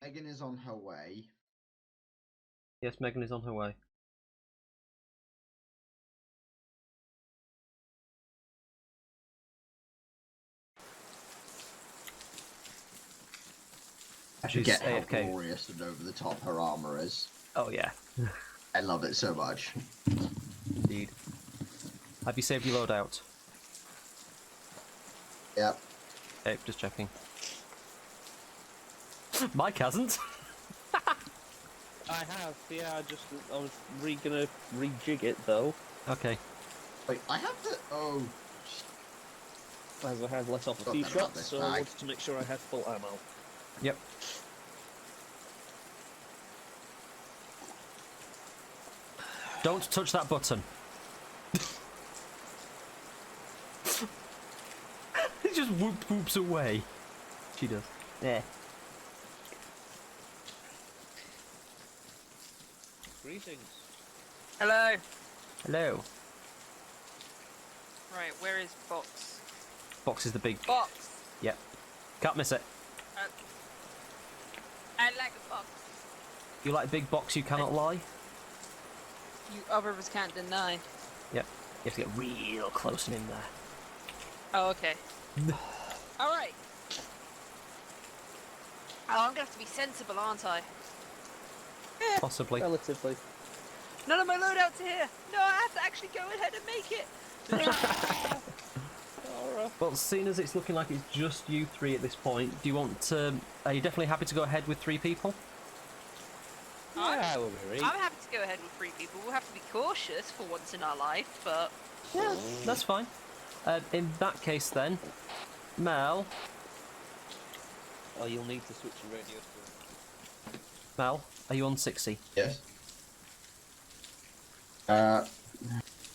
Megan is on her way. Yes, Megan is on her way. I She's forget how AFK. glorious and over the top her armor is. Oh yeah. I love it so much. Indeed. Have you saved your loadout? Yep. Okay, just checking. Mike hasn't. I have, yeah, I was gonna rejig it though. Okay. Wait, I have to. Oh. As I had let off a few shots, so I wanted to make sure I had full ammo. Yep. Don't touch that button. It just whoops away. She does. Yeah. Greetings. Hello. Hello. Right, where is Box? Box is the big. Box. Yep. Can't miss it. I like a box. You like big box, you cannot lie. You others can't deny. Yep. You have to get real close and in there. Oh, okay. All right. Oh, I'm gonna have to be sensible, aren't I? Possibly. Relatively. None of my loadouts are here. No, I have to actually go ahead and make it. Alright. Well, seeing as it's looking like it's just you three at this point, do you want to... Are you definitely happy to go ahead with 3 people? Yeah, we'll be ready. I'm happy to go ahead with 3 people. We'll have to be cautious for once in our life, but... Yeah, that's fine. In that case then, Mel... Oh, you'll need to switch your radio to... Mel, are you on 60? Yes.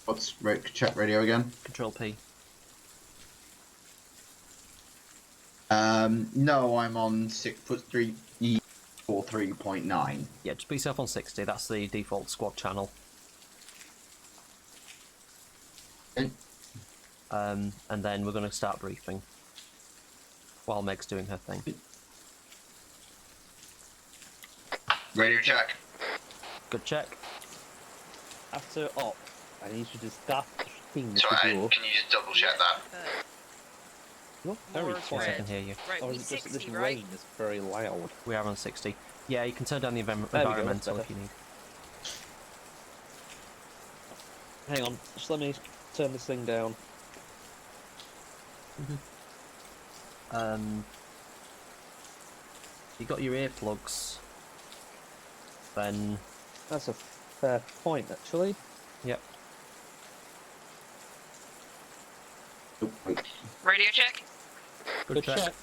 What's check radio again? Control P. No, I'm on 6'3" 43.9. Yeah, just put yourself on 60. That's the default squad channel. Okay. And then we're going to start briefing while Meg's doing her thing. Radio check. Good check. After op, I need you to stop thing with Sorry, the door. can you just double check that? You're very More Yes, I quiet. can hear you. Right, Or we is it just that 60, this right? rain is very loud? We are on 60. Yeah, you can turn down the There we go, that's environmental better. if you need. Hang on, just let me turn this thing down. You got your earplugs. Then, That's a fair point, actually. yep. Radio check. Good check.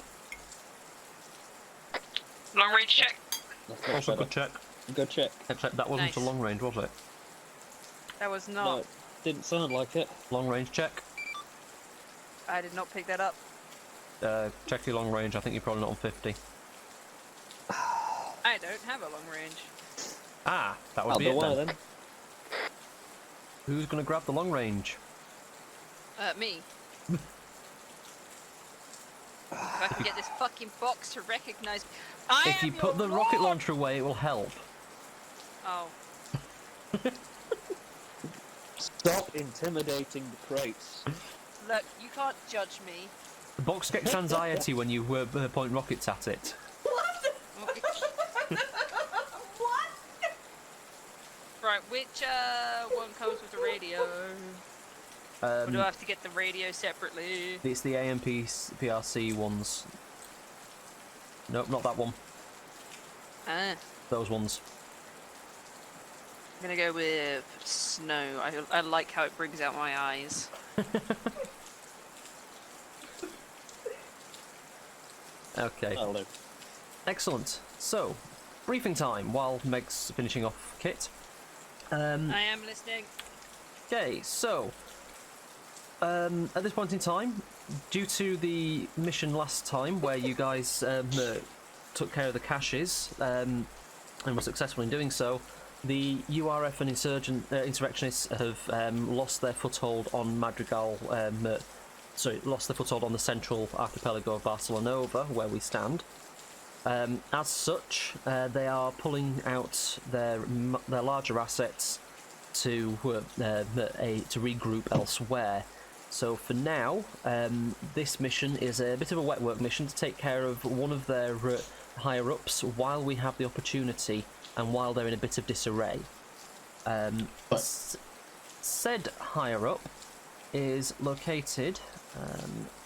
Long range check. That's much Also better. good check. Good check. Except that wasn't a Nice. long range, was it? That was No, not. it didn't sound like it. Long range check. I did not pick that up. Check your long range. I think you're probably not on 50. I don't have a long range. Ah, that would I'll be be it one then. then. Who's going to grab the long range? Me. If I can get this fucking box to recognize. If you put the rocket launcher away, it will help. Oh. Stop intimidating the crates. Look, you can't judge me. The box gets anxiety when you point rockets at it. Right, which one comes with the radio? Or do I have to get the radio separately? It's the AMP PRC ones. Nope, not that one. Ah, Those ones. I'm gonna go with snow. I like how it brings out my eyes. Okay. That'll do. Excellent. So, briefing time while Meg's finishing off kit. I am listening. Okay, so at this point in time, due to the mission last time where you guys took care of the caches and were successful in doing so, the URF and insurrectionists have lost their foothold on Madrigal. Lost their foothold on the central archipelago of Barcelenova, where we stand. As such, they are pulling out their larger assets to regroup elsewhere. So for now, this mission is a bit of a wet work mission to take care of one of their higher ups while we have the opportunity and while they're in a bit of disarray. Said higher up is located.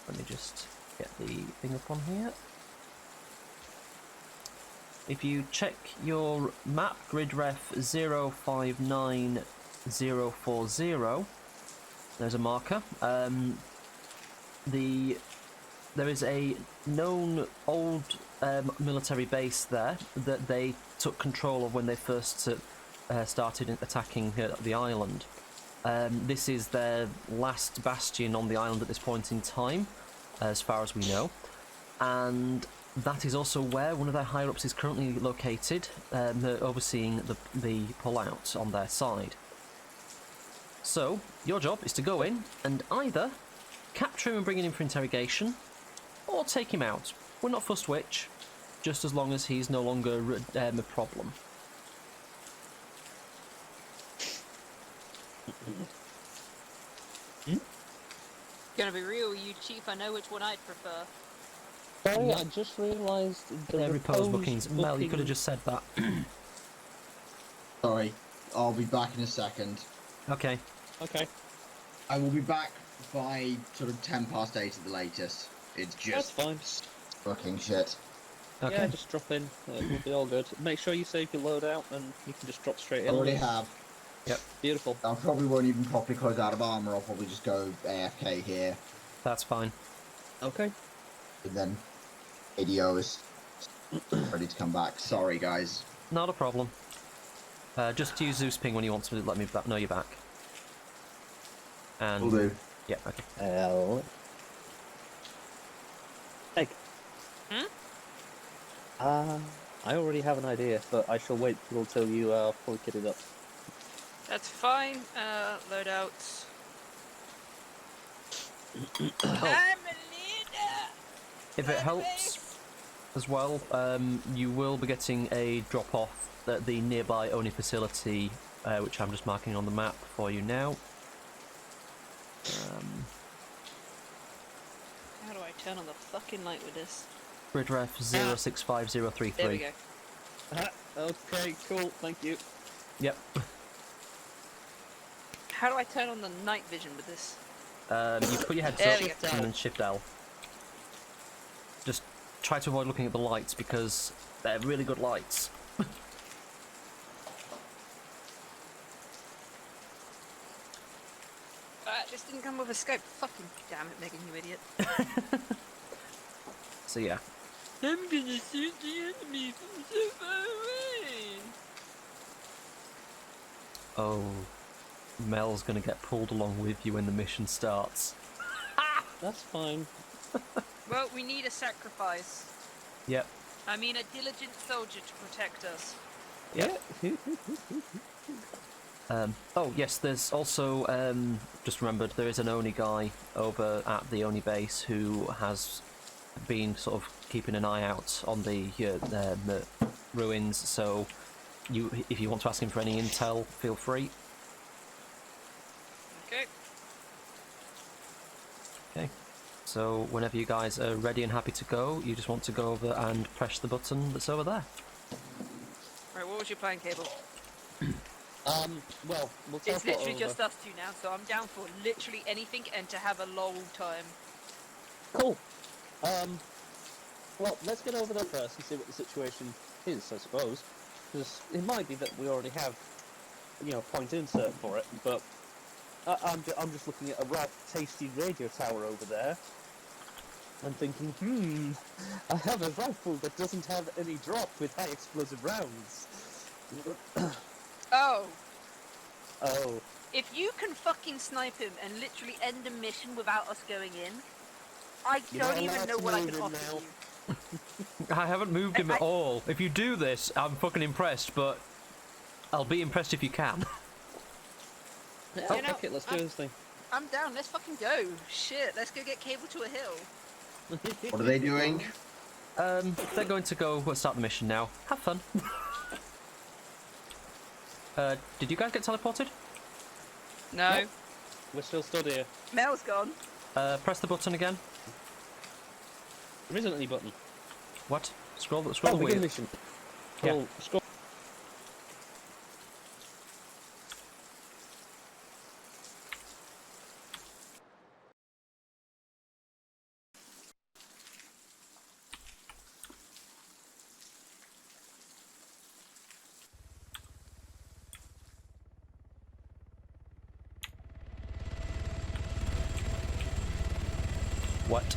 Let me just get the thing up on here. If you check your map, grid ref 059040, there's a marker. There is a known old military base there that they took control of when they first started attacking the island. This is their last bastion on the island at this point in time, as far as we know, and that is also where one of their higher-ups is currently located, overseeing the pull-out on their side. So, your job is to go in and either capture him and bring him in for interrogation, or take him out. We're not fussed which, just as long as he's no longer a problem. Gonna be real with you, Chief. I know which one I'd prefer. Sorry, I just realised Their repose bookings. Mel, you could have just said that. Sorry, I'll be back in a second. Okay. Okay. I will be back by sort of 8 at the latest. It's just That's fine. fucking shit. Okay. Yeah, just drop in. It'll be all good. Make sure you save your loadout and you can just drop straight I in. already have. Yep. Beautiful. I probably won't even properly close out of armor. I'll probably just go AFK here. That's fine. Okay. And then ADO is ready to come back. Sorry, guys. Not a problem. Just use Zeus ping when you want to let me know you're back. And Will do. yeah, okay. Egg. Hmm? I already have an idea, but I shall wait until you fully kitted up. That's fine. Loadouts. I'm a leader. If it helps as well, you will be getting a drop-off at the nearby Oni facility, which I'm just marking on the map for you now. How do I turn on the fucking light with this? Grid ref 065033. There we go. Okay, cool, thank you. Yep. How do I turn on the night vision with this? You put your There headset we up go. and then Shift L. Just try to avoid looking at the lights because they're really good lights. This didn't come with a scope. Fucking damn it, Megan, you idiot. So yeah. I'm gonna shoot the enemy from so far away. Oh, Mel's gonna get pulled along with you when the mission starts. That's fine. Well, we need a sacrifice. Yep. I mean, a diligent soldier to protect us. Yep. Oh yes, there's also just remembered there is an Oni guy over at the Oni base who has been sort of keeping an eye out on the ruins. So, if you want to ask him for any intel, feel free. Okay. Okay. So whenever you guys are ready and happy to go, you just want to go over and press the button that's over there. Right, what was your plan, Cable? Well, we'll talk It's literally over. just us two now, so I'm down for literally anything and to have a lol time. Cool. Well, let's get over there first and see what the situation is, I suppose. Because it might be that we already have, point insert for it, but I'm just looking at a right tasty radio tower over there and thinking, I have a rifle that doesn't have any drop with high explosive rounds. Oh, Oh, if you can fucking snipe him and literally end a mission without us going in, I You're don't not even allowed know to what I move can him offer now. you. I haven't moved him at all. If you do this, I'm fucking impressed, but I'll be impressed if you can. Yeah, You know, fuck it, let's do this thing. I'm down, let's fucking go. Shit, let's go get Cable to a hill. What are they doing? They're going to go start the mission now. Have fun. Did you guys get teleported? No. Nope. We're still stood here. Mel's gone. Press the button again. There isn't any button. What? Scroll the Begin wheel. mission. Yeah. Scroll. What?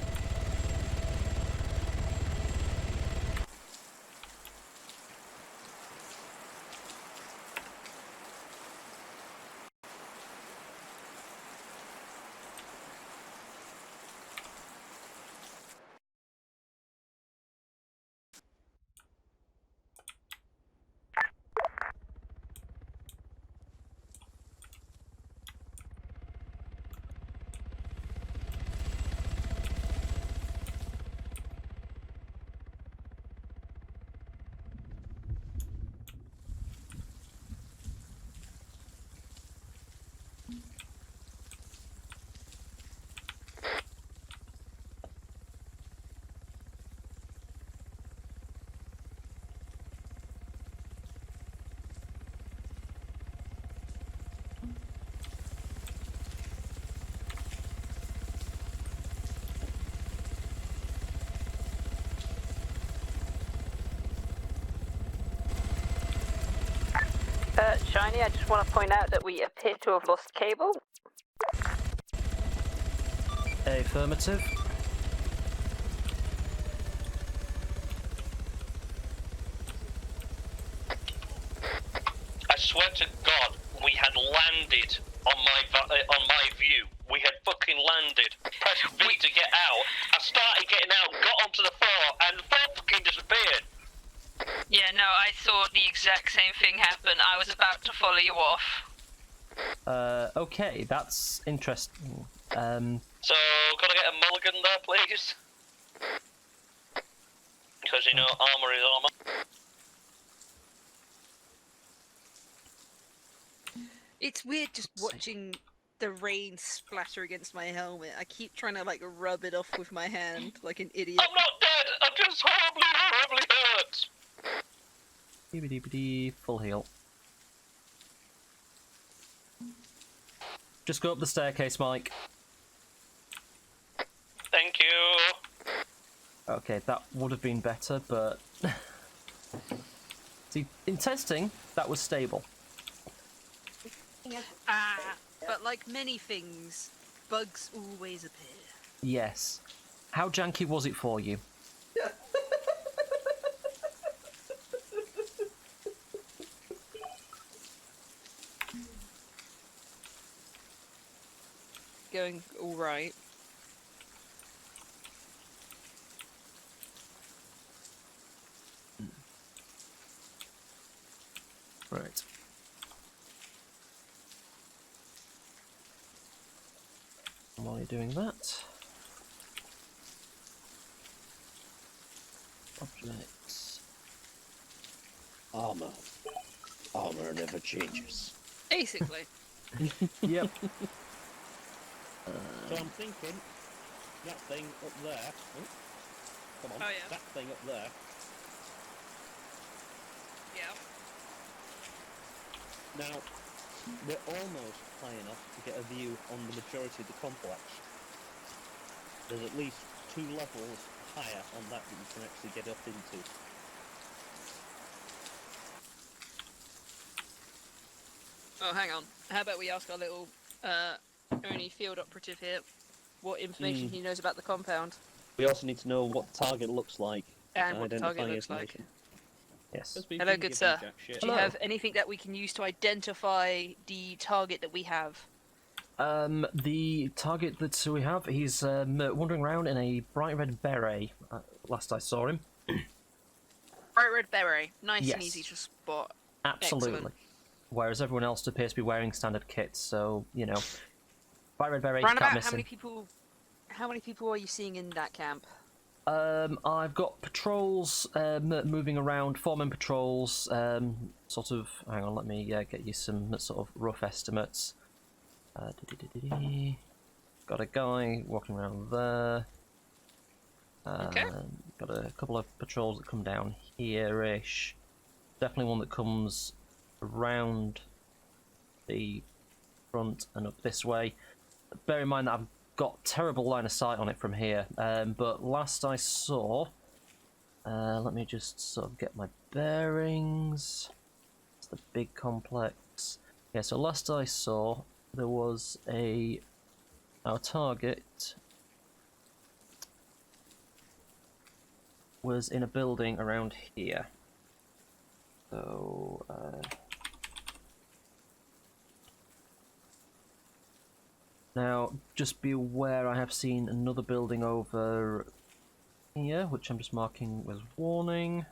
Shiny, I just want to point out that we appear to have lost cable. Affirmative. I swear to God, we had landed on my view. We had fucking landed. Pressed V to get out. I started getting out, got onto the floor, and the floor fucking disappeared. Yeah, no, I thought the exact same thing happened. I was about to follow you off. Okay, that's interesting. So, could I get a mulligan there, please? Because, you know, armour is armour. It's weird just watching the rain splatter against my helmet. I keep trying to like rub it off with my hand like an idiot. I'm not dead! I'm just horribly hurt! Dee full heal. Just go up the staircase, Mike. Thank you. Okay, that would have been better, but... See, in testing, that was stable. But like many things, bugs always appear. Yes. How janky was it for you? Going all right. Right. While you're doing that... Objects... Armour. Armour never changes. Basically. Yep. So I'm thinking, that thing up there. Oh, come on, Oh, yeah. that thing up there. Yeah. Now, we're almost high enough to get a view on the majority of the complex. There's at least 2 levels higher on that you can actually get up into. Oh, hang on. How about we ask our little only field operative here what information he knows about the compound We also need to know what the target looks like. and what the target Identifying looks like. information. Yes. Just be Hello, thinking good of sir. jack shit. Do you Hello. have anything that we can use to identify the target that we have? The target that we have, he's wandering around in a bright red beret, last I saw him. Bright red beret. Nice and Yes. easy to spot. Absolutely. Excellent. Whereas everyone else appears to be wearing standard kits, so, you know. Bright red beret, Round can't about miss how him. many people are you seeing in that camp? I've got patrols moving around, 4-man patrols. Sort of. Hang on, let me get you some sort of rough estimates. Got a guy walking around there. Okay. Got a couple of patrols that come down here-ish. Definitely one that comes around the front and up this way. Bear in mind that I've got terrible line of sight on it from here, but last I saw, let me just sort of get my bearings. It's the big complex. Yeah, so last I saw, there was our target was in a building around here. So, now, just be aware I have seen another building over here, which I'm just marking as warning,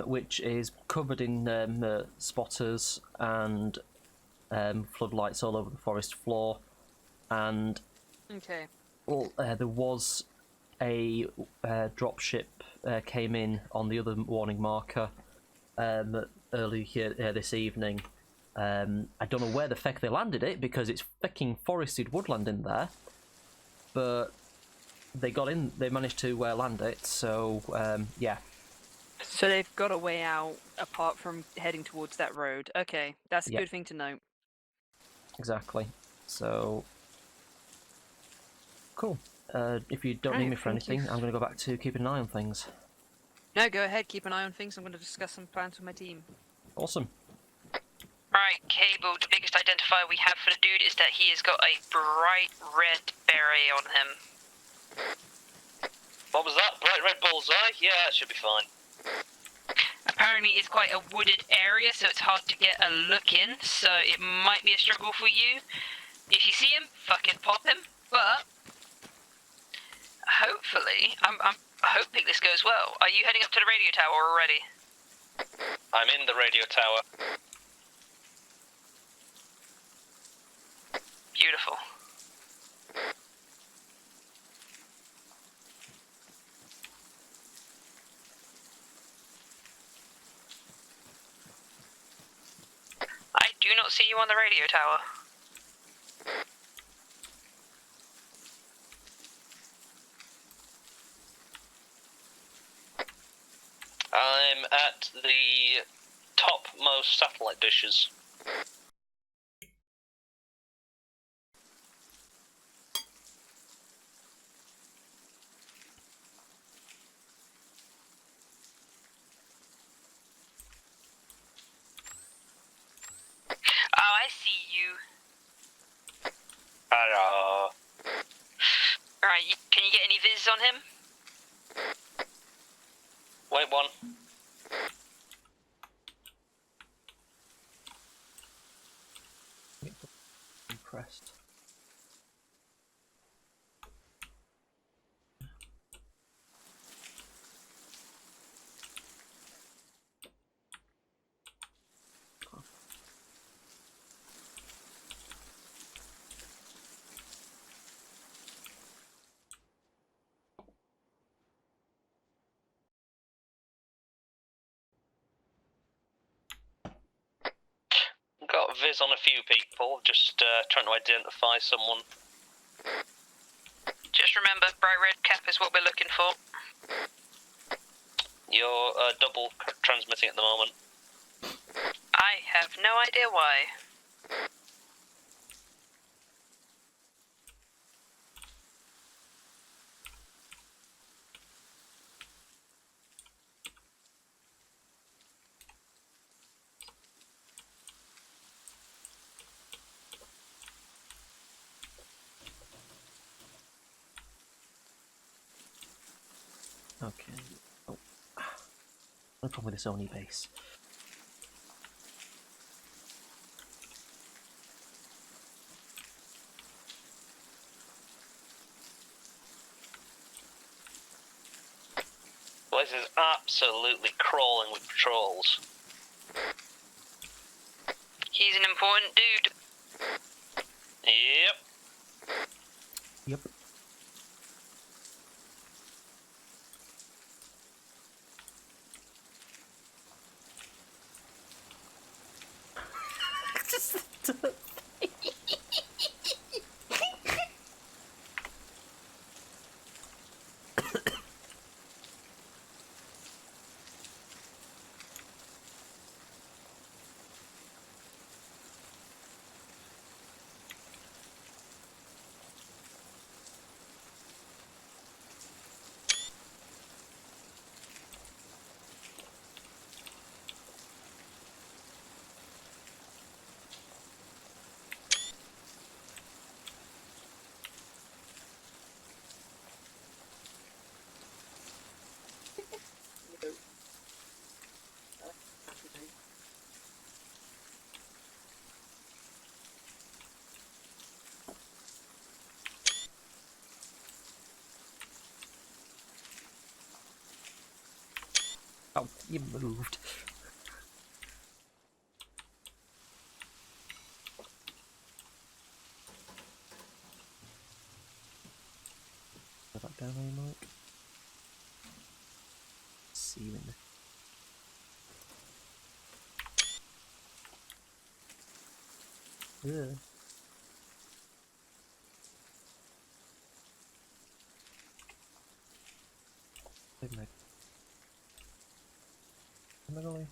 which is covered in spotters and floodlights all over the forest floor, and Okay. there was a dropship came in on the other warning marker early here this evening. I don't know where the feck they landed it, because it's fucking forested woodland in there, but they got in, they managed to land it, so yeah. So they've got a way out apart from heading towards that road. Okay, that's a Yeah. good thing to note. Exactly. So cool. If you don't Right, need me for thank you. anything, I'm going to go back to keeping an eye on things. No, go ahead, keep an eye on things. I'm going to discuss some plans with my team. Awesome. Right, Cable, the biggest identifier we have for the dude is that he has got a bright red beret on him. What was that? Bright red bullseye? Yeah, that should be fine. Apparently it's quite a wooded area, so it's hard to get a look in, so it might be a struggle for you. If you see him, fucking pop him, but hopefully, I'm hoping this goes well. Are you heading up to the radio tower already? I'm in the radio tower. Beautiful. I do not see you on the radio tower. I'm at the topmost satellite dishes. Oh, I see you. Hello. Alright, can you get any viz on him? Wait one. Impressed. Got viz on a few people, just trying to identify someone. Just remember, bright red cap is what we're looking for. You're double transmitting at the moment. I have no idea why. Okay. Oh. No problem with this Oni base. This is absolutely crawling with patrols. He's an important dude. Yep. Yep. Oh, you moved. Go back down there, Mike. See you in the... Yeah. Big Meg. Emily.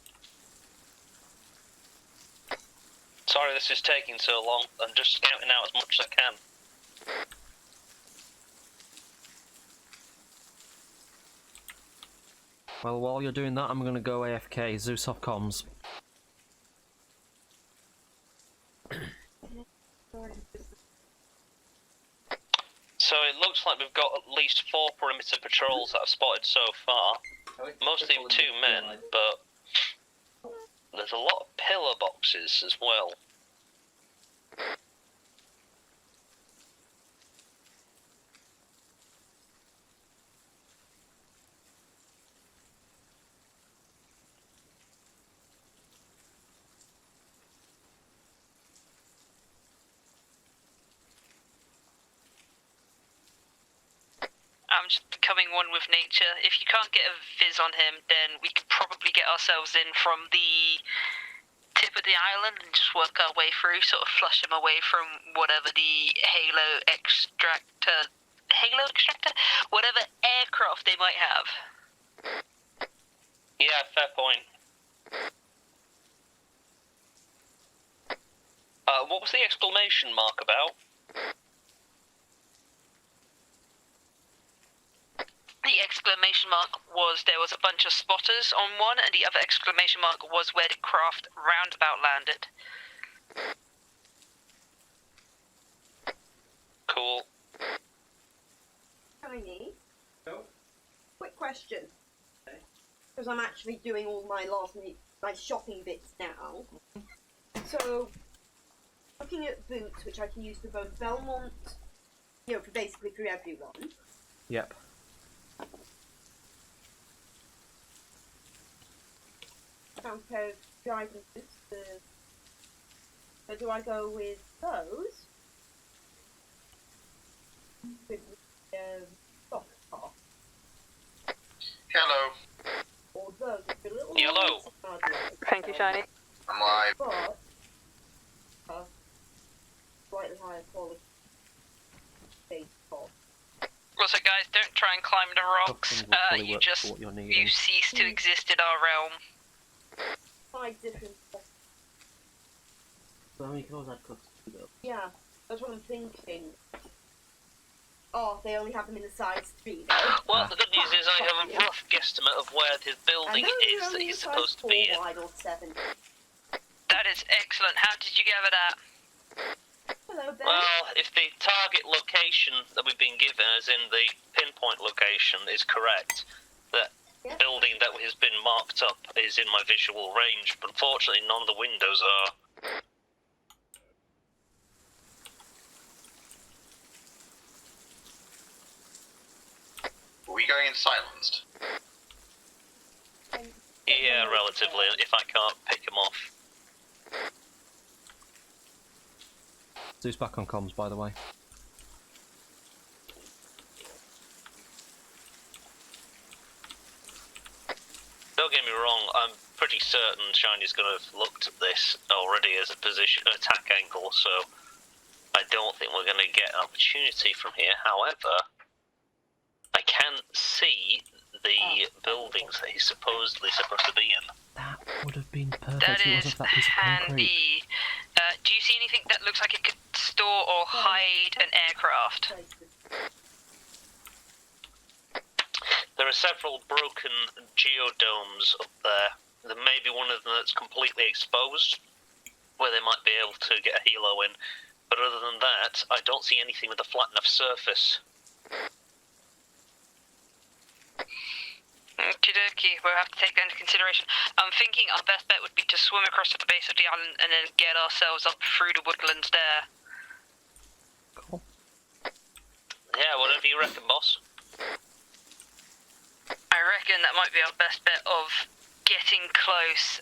Sorry this is taking so long. I'm just scouting out as much as I can. Well, while you're doing that, I'm going to go AFK. Zeus off comms. So it looks like we've got at least 4 perimeter patrols that I've spotted so far. Mostly 2 men, but there's a lot of pillar boxes as well. I'm just becoming one with nature. If you can't get a viz on him, then we could probably get ourselves in from the tip of the island and just work our way through, sort of flush him away from whatever the Halo extractor, whatever aircraft they might have. Yeah, fair point. What was the exclamation mark about? The exclamation mark was there was a bunch of spotters on one, and the other exclamation mark was where the craft roundabout landed. Cool. Tiny. Quick question. Because I'm actually doing all my last minute shopping bits now. So, looking at boots, which I can use for both Belmont, you know, for basically for everyone. Yep. Found a pair of driving boots. So do I go with those? With soft top? Hello. Or those with a little Hello. Thank you, Shiny. I'm live. But slightly higher quality. Base top. Also, guys, don't try and climb the rocks. Will probably You work just for what you're needing. you cease to exist in our realm. 5 different. So you can always add cooks to them. Yeah, that's what I'm thinking. Oh, they only have them in the size 3. Well, the good news is I have a rough guesstimate of where his building is that he's supposed to be in. Wide or 7. That is excellent. How did you gather that? Hello, Ben. Well, if the target location that we've been given, as in the pinpoint location, is correct, that Yeah. building that has been marked up is in my visual range, but unfortunately none of the windows are. Are we going in silenced? Yeah, relatively, if I can't pick them off. Zeus back on comms, by the way. So don't get me wrong, I'm pretty certain Shiny's going to have looked at this already as a position attack angle, so I don't think we're going to get an opportunity from here. However, I can see the buildings that he's supposedly supposed to be in. That would have been perfect. That if it is wasn't for that piece of concrete. handy. Do you see anything that looks like it could store or hide an aircraft? There are several broken geodomes up there. There may be one of them that's completely exposed, where they might be able to get a helo in. But other than that, I don't see anything with a flat enough surface. Okie dokie, we'll have to take that into consideration. I'm thinking our best bet would be to swim across to the base of the island and then get ourselves up through the woodlands there. Cool. Yeah, whatever you reckon, boss. I reckon that might be our best bet of getting close.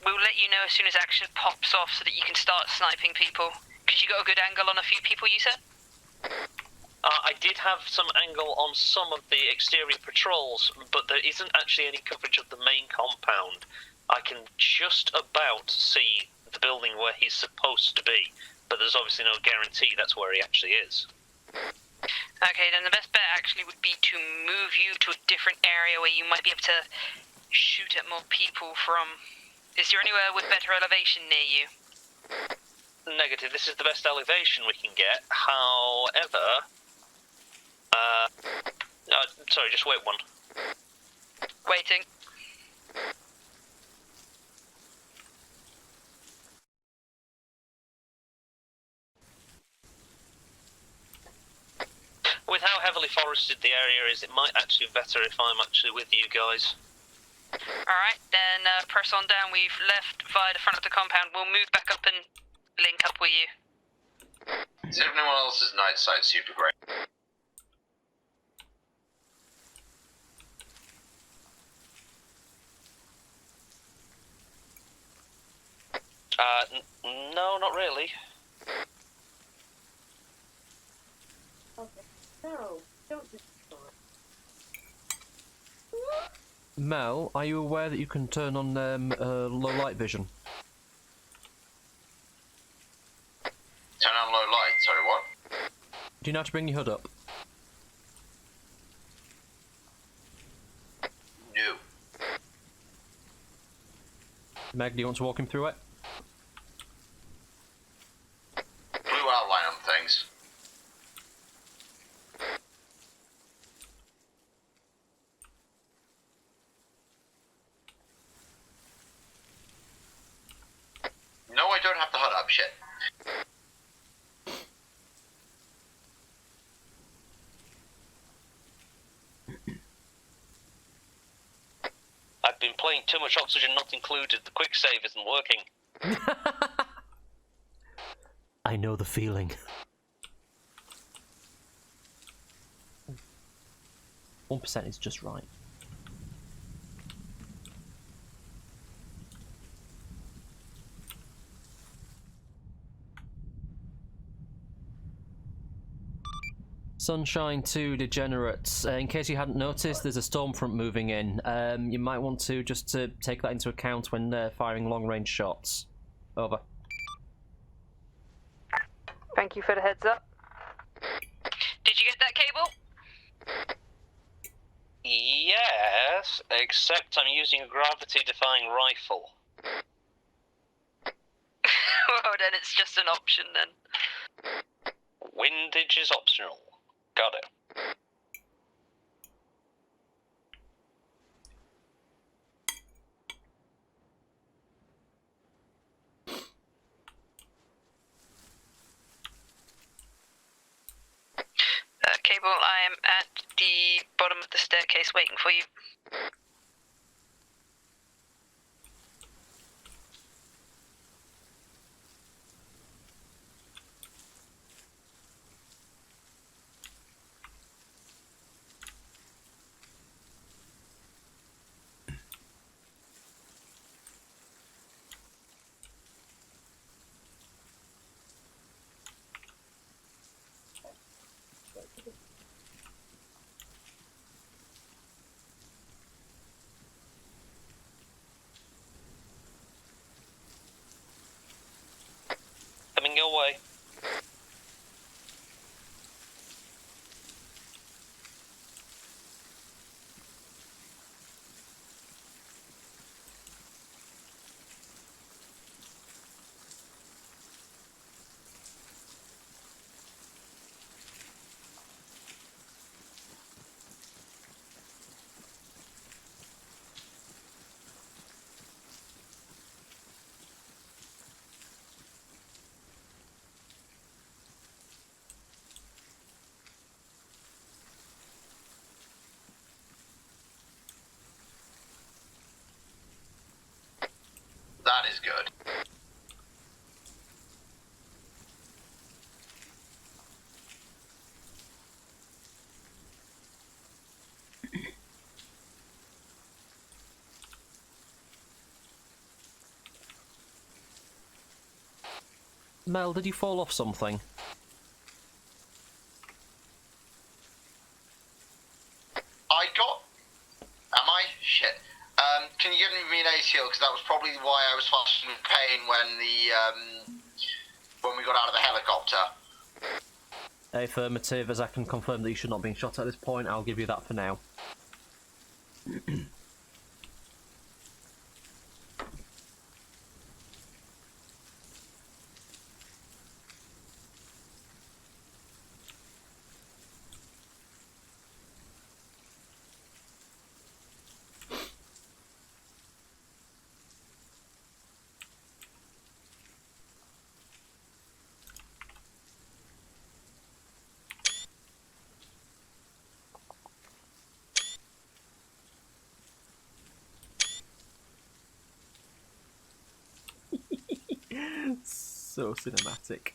We'll let you know as soon as action pops off so that you can start sniping people. Because you got a good angle on a few people, you said? I did have some angle on some of the exterior patrols, but there isn't actually any coverage of the main compound. I can just about see the building where he's supposed to be, but there's obviously no guarantee that's where he actually is. Okay, then the best bet actually would be to move you to a different area where you might be able to shoot at more people from. Is there anywhere with better elevation near you? Negative, this is the best elevation we can get. However, sorry, just wait one. Waiting. With how heavily forested the area is, it might actually be better if I'm actually with you guys. Alright, then press on down. We've left via the front of the compound. We'll move back up and link up with you. Is everyone else's night sight super great? No, not really. Okay. No, don't do Mel, are you aware that you can turn on low light vision? Turn on low light, sorry, what? Do you know how to bring your hood up? No. Meg, do you want to walk him through it? Blue outline on things. No, I don't have the HUD up, shit. I've been playing too much Oxygen Not Included. The quick save isn't working. I know the feeling. 1% is just right. Sunshine 2 Degenerates. In case you hadn't noticed, there's a storm front moving in. You might want to just take that into account when firing long-range shots. Over. Thank you for the heads up. Did you get that cable? Yes, except I'm using a gravity-defying rifle. Well, then it's just an option then. Windage is optional. Got it. Cable, I am at the bottom of the staircase waiting for you. way. That is good. Mel, did you fall off something? I got... Am I? Shit. Can you give me an ACL? Because that was probably why I was fucking in pain when when we got out of the helicopter. Affirmative, as I can confirm that you should not be shot at this point, I'll give you that for now. So cinematic.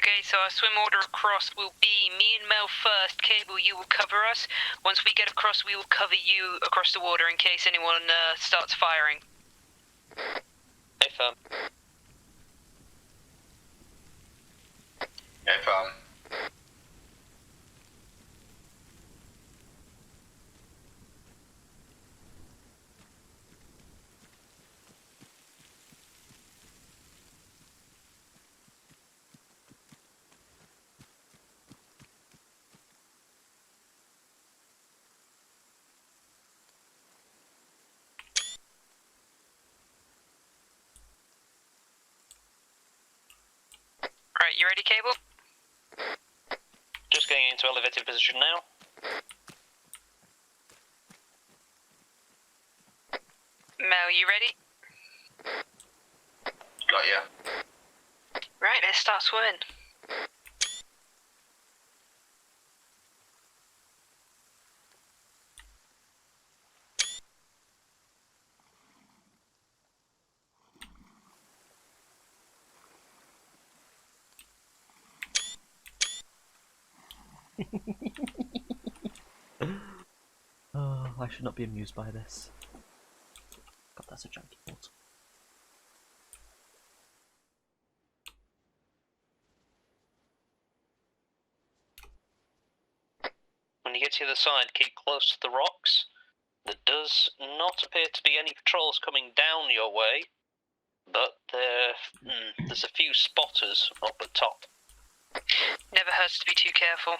Okay, so our swim order across will be me and Mel first. Cable, you will cover us. Once we get across, we will cover you across the water in case anyone starts firing. Affirm. Affirm. Right, you ready, Cable? Just getting into elevated position now. Mel, you ready? Got ya. Right, let's start swimming. Oh, I should not be amused by this. God, that's a janky boat. When you get to the other side, keep close to the rocks. There does not appear to be any patrols coming down your way, but there's a few spotters up at top. Never hurts to be too careful.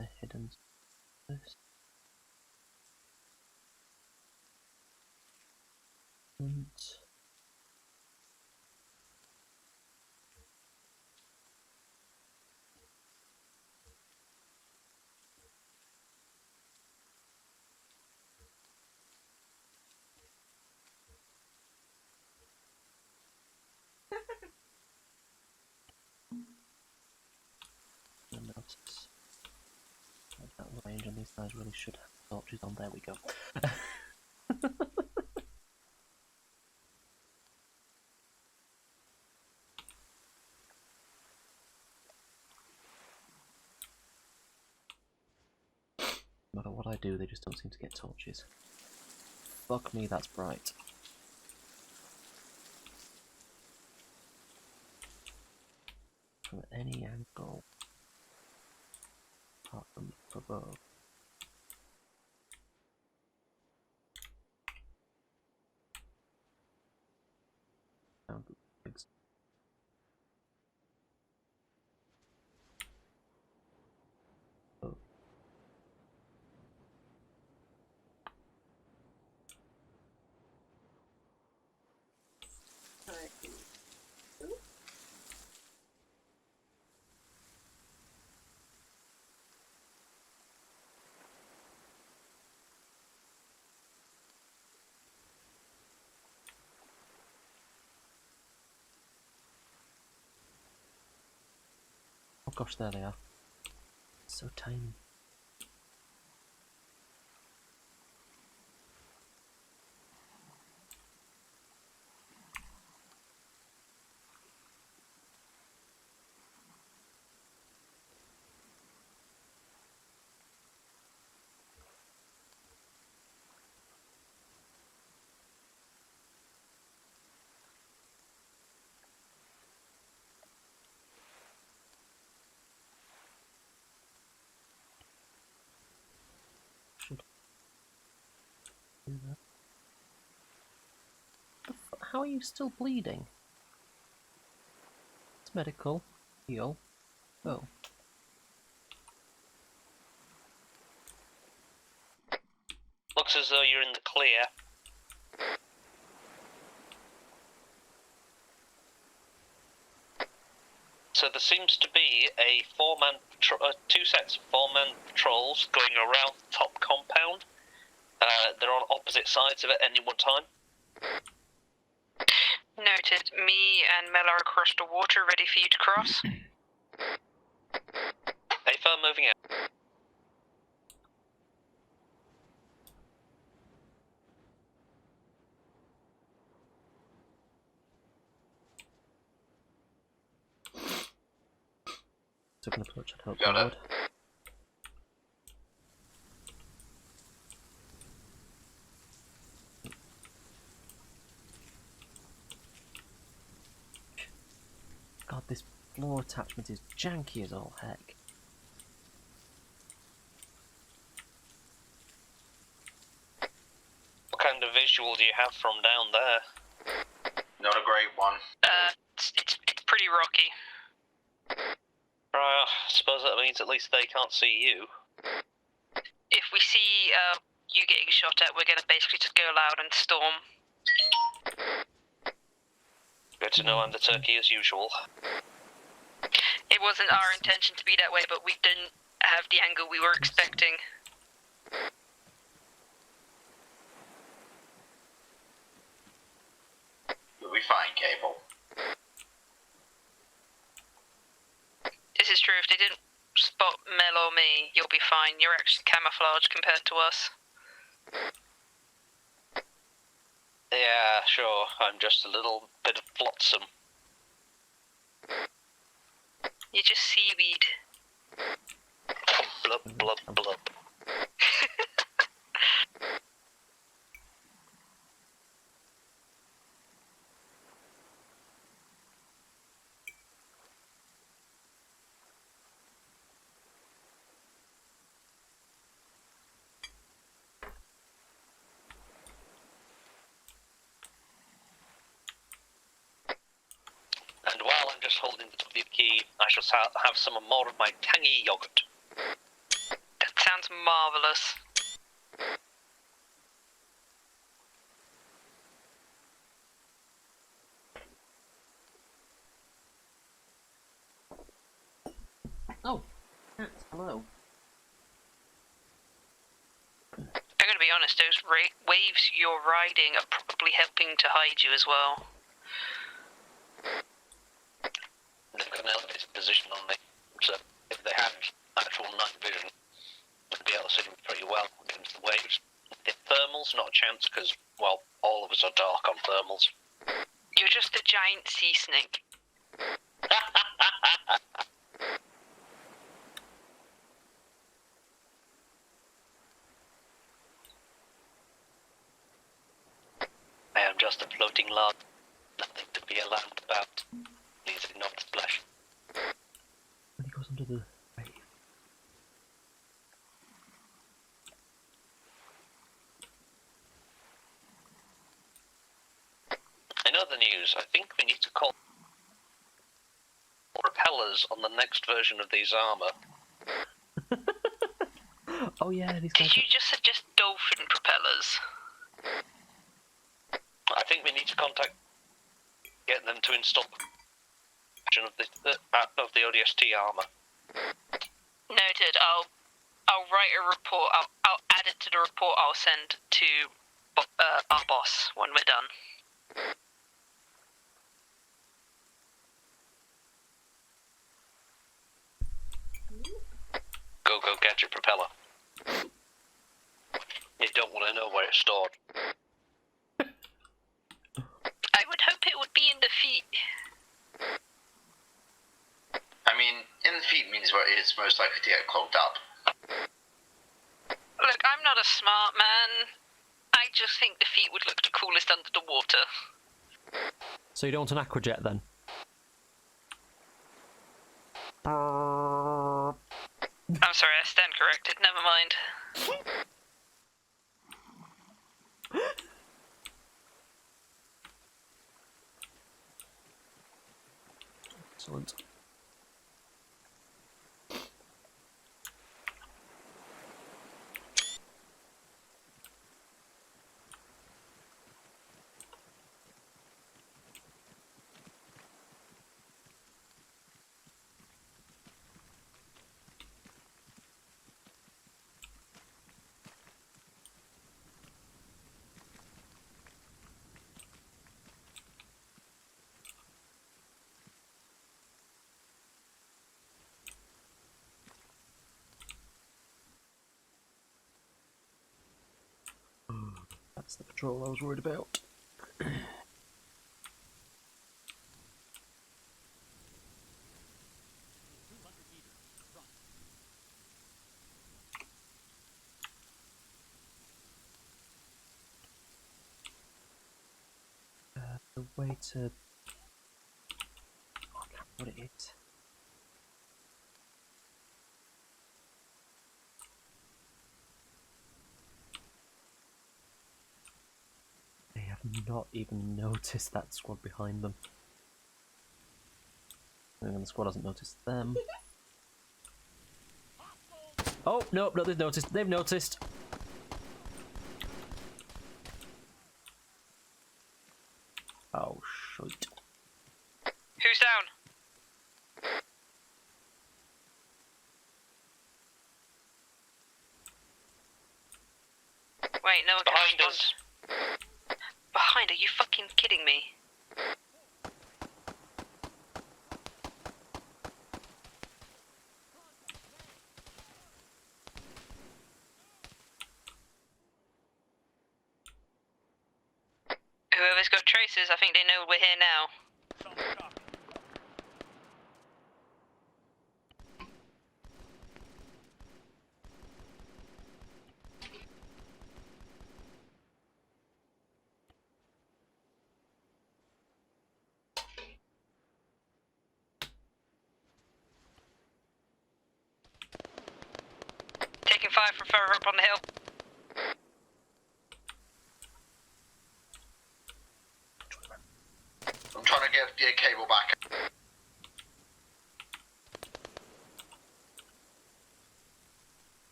The hidden space. And That's out of range, and these guys really should have torches on. There we go. No matter what I do, they just don't seem to get torches. Fuck me, that's bright. From any angle, apart from above. Found the legs. Oh. Oh gosh, there they are. So tiny. Should do that. How are you still bleeding? It's medical. Heal. Oh. Looks as though you're in the clear. So there seems to be a two sets of four-man patrols going around the top compound. They're on opposite sides of it at any one time. Noted. Me and Mel are across the water, ready for you to cross. A firm moving out. Took an approach, I'd hope Got they it. would. God, this floor attachment is janky as all heck. What kind of visual do you have from down there? Not a great one. It's pretty rocky. Right, I suppose that means at least they can't see you. If we see you getting shot at, we're gonna basically just go loud and storm. Good to know I'm the turkey as usual. It wasn't our intention to be that way, but we didn't have the angle we were expecting. You'll be fine, Cable. This is true. If they didn't spot Mel or me, you'll be fine. You're actually camouflaged compared to us. Yeah, sure, I'm just a little bit of flotsam. You're just seaweed. Blub, blub, blub. And while I'm just holding the W key, I shall have some more of my tangy yogurt. That sounds marvellous. Oh, cats, hello. I'm gonna be honest, those waves you're riding are probably helping to hide you as well. They've got an elevated position on me, so if they had actual night vision, they'd be able to see them pretty well against the waves. If thermals, not a chance, because, well, all of us are dark on thermals. You're just a giant sea snake. I am just a floating log, nothing to be alarmed about. Please ignore the splash. When he goes under the wave. In other news, I think we need to call propellers on the next version of these ARMA. Oh yeah, these guys. Did you just suggest dolphin propellers? I think we need to get them to install of the ODST ARMA. Noted. I'll write a report. I'll add it to the report I'll send to our boss when we're done. Go get your propeller. You don't want to know where it's stored. I would hope it would be in the feet. I mean, in the feet means where it's most likely to get clogged up. Look, I'm not a smart man. I just think the feet would look the coolest under the water. So you don't want an aquajet then? I'm sorry, I stand corrected. Never mind. Excellent. That's the patrol I was worried about. The way to... Oh, I can't remember what it is. They have not even noticed that squad behind them. And the squad hasn't noticed them. Oh, no, they've noticed. They've noticed. Oh, shit. Who's down? Wait, no one can Behind respond. us. Behind? Are you fucking kidding me? Whoever's got traces, I think they know we're here now. Taking fire from further up on the hill. I'm trying to get the cable back.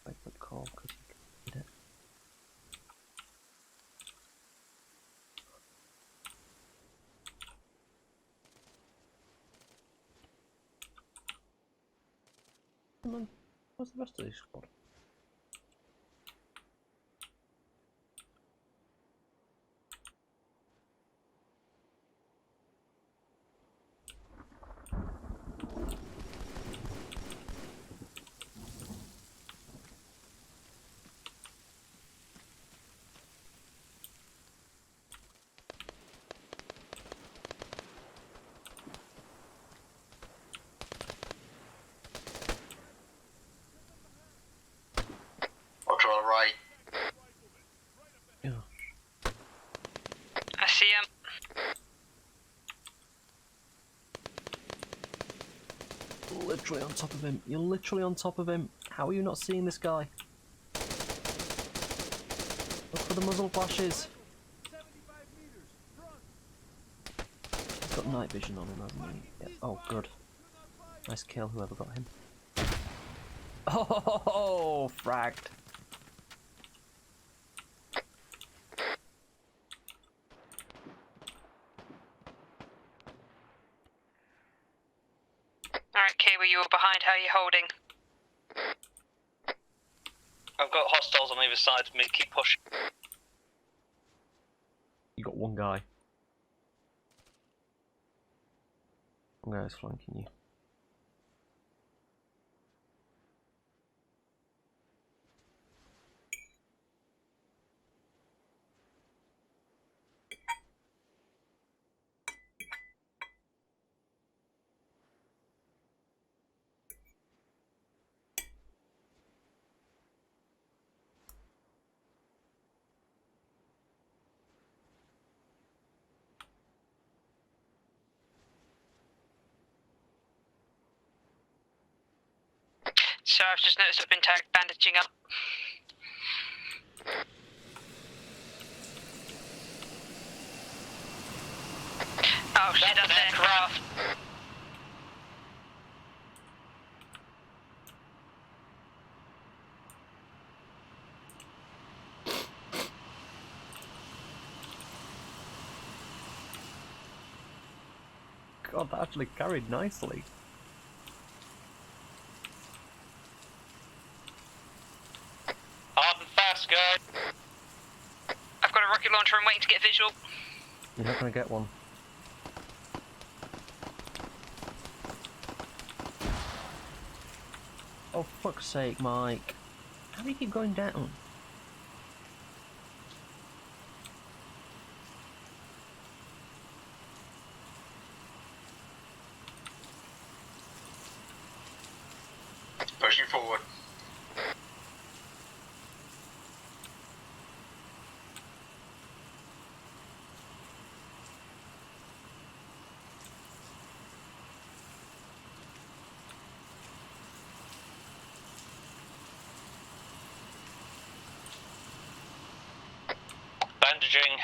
Wait for the call, because you can hit it. Come on, where's the rest of this squad? literally on top of him. You're literally on top of him. How are you not seeing this guy? Look for the muzzle flashes. He's got night vision on him, hasn't he? Yeah. Oh, good. Nice kill, whoever got him. Oh, fragged. Alright, Kiwi, you were behind. How are you holding? I've got hostiles on either side of me. Keep pushing. You got one guy. One guy's flanking you. So I've just noticed I've been tagged bandaging up. Oh shit, that's aircraft. God, that actually carried nicely. Hard and fast, guys. I've got a rocket launcher. I'm waiting to get visual. You're not gonna get one. Oh, fuck's sake, Mike. How do you keep going down? Pushing forward. Bandaging.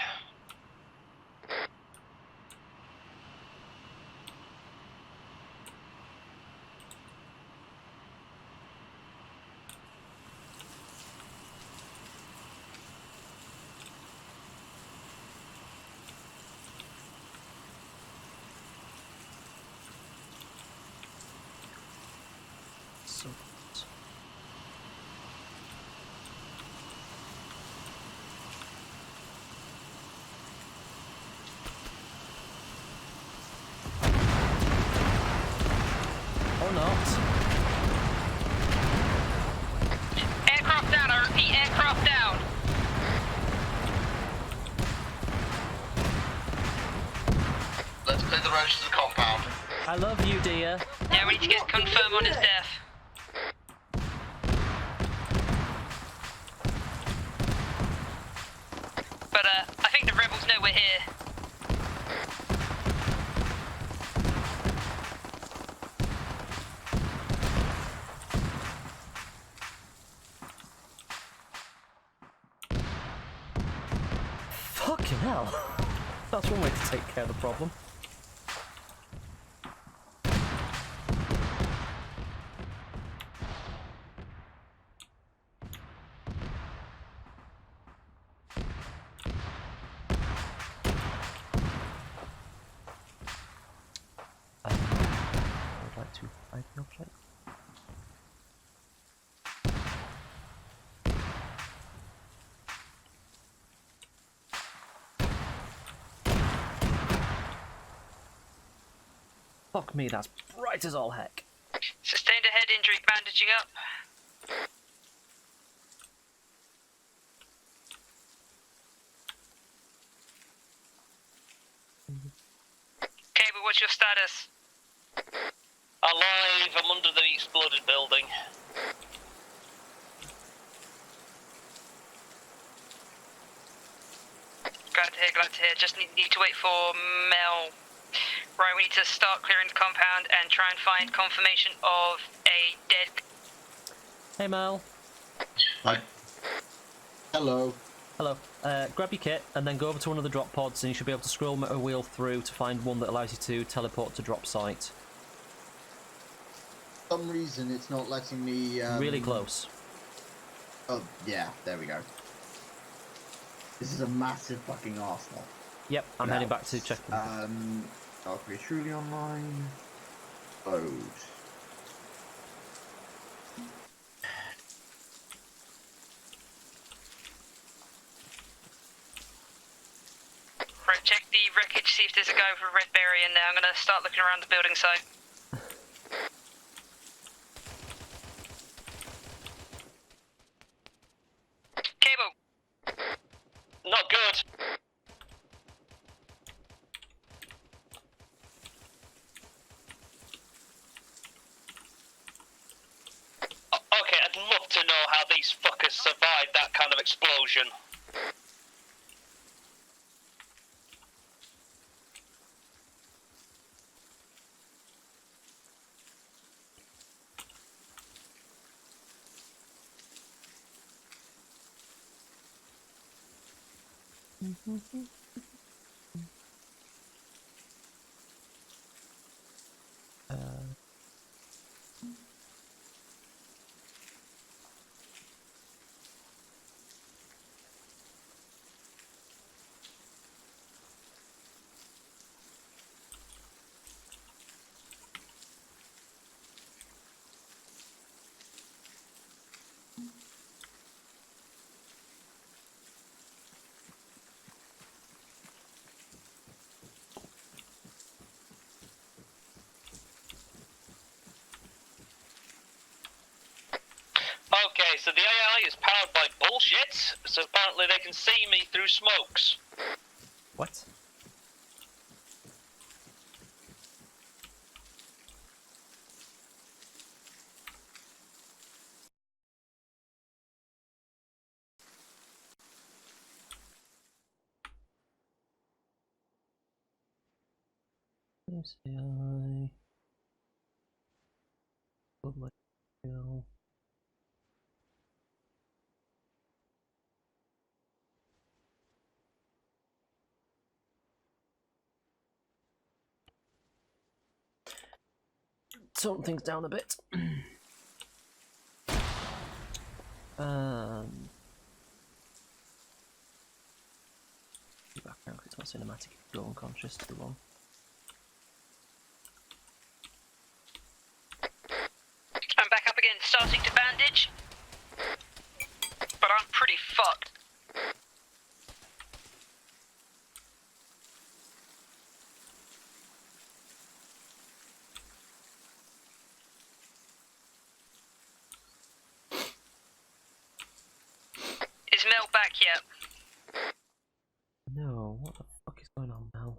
So or not. Aircraft down, I repeat, aircraft down. Let's clear the roads to the compound. I love you, dear. Yeah, we need to get confirm on his death. But I think the rebels know we're here. Fucking hell. That's one way to take care of the problem. I would like to hide the object. Fuck me, that's bright as all heck. Sustained a head injury, bandaging up. Okay, but what's your status? Alive, I'm under the exploded building. Glad to hear, glad to hear. Just need to wait for Mel Right, we need to start clearing the compound and try and find confirmation of a dead... Hey, Mel. Hi. Hello. Hello. Grab your kit and then go over to one of the drop pods and you should be able to scroll a wheel through to find one that allows you to teleport to drop site. For some reason, it's not letting me... Really close. Oh, yeah, there we go. This is a massive fucking arsenal. Yep, I'm heading back to check them. Valkyrie truly online. Load. Right, check the wreckage, see if there's a guy with a red berry in there. I'm gonna start looking around the building site. Cable. Not good. Okay, I'd love to know how these fuckers survived that kind of explosion. Okay, so the AI is powered by bullshit, so apparently they can see me through smokes. What? Yes, AI. Oh my God. Tone things down a bit. Background, it's not cinematic. Go unconscious. Too long. I'm back up again, starting to bandage. But I'm pretty fucked. Is Mel back yet? No, what the fuck is going on now?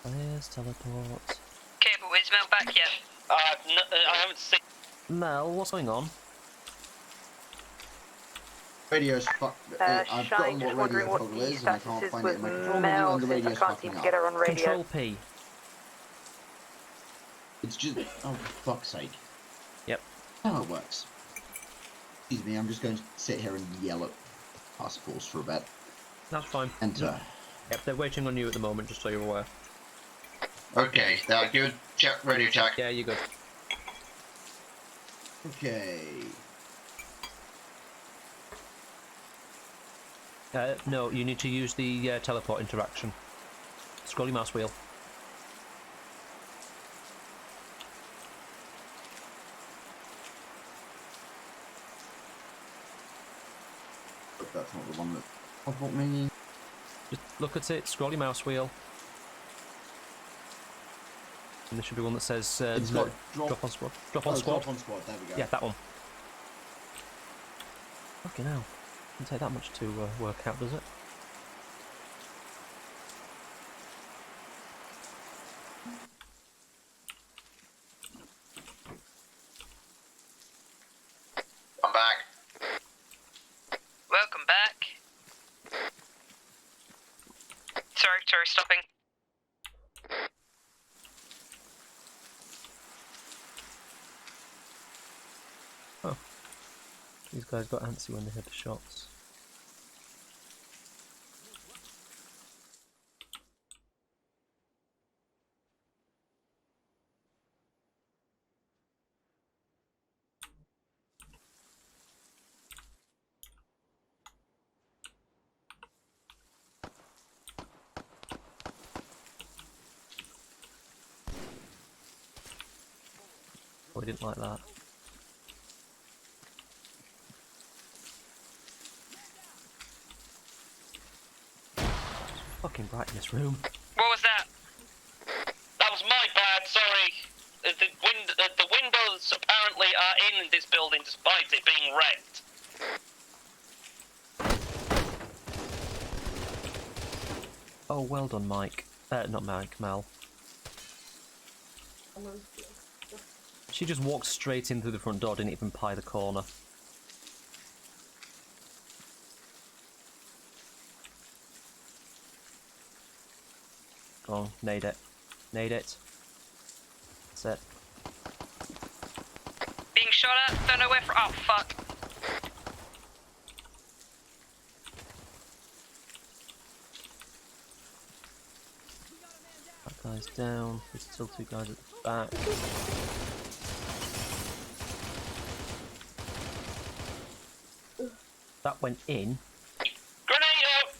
Players, teleport. Okay, but is Mel back yet? I haven't seen... Mel, what's going on? Radio's fucked. I've gotten what radio toggle is and I can't find it in my control menu and the radio's fucking up. Control P. It's just... Oh, for fuck's sake. Yep. How it works. Excuse me, I'm just going to sit here and yell at passports for a bit. That's fine. Enter. Yep, they're waiting on you at the moment, just so you're aware. Okay, good. Check, radio check. Yeah, you're good. Okay. No, you need to use the teleport interaction. Scroll your mouse wheel. But that's not the one that I've got me. Just look at it, scroll your mouse wheel. And there should be one that says It's got drop on squad. Drop on squad. Drop on squad, there we go. Yeah, that one. Fucking hell. Doesn't take that much to work out, does it? I'm back. Sorry, stopping. Oh. These guys got antsy when they heard the shots. Oh, I didn't like that. Fucking bright in this room. What was that? That was my bad, sorry. The windows apparently are in this building despite it being wrecked. Oh, well done, Mike. Not Mike, Mel. She just walked straight in through the front door, didn't even pie the corner. Go on, nade it. Nade it. That's it. Being shot at? Don't know where from. Oh, fuck. That guy's down. There's still two guys at the back. That went in. Grenade out!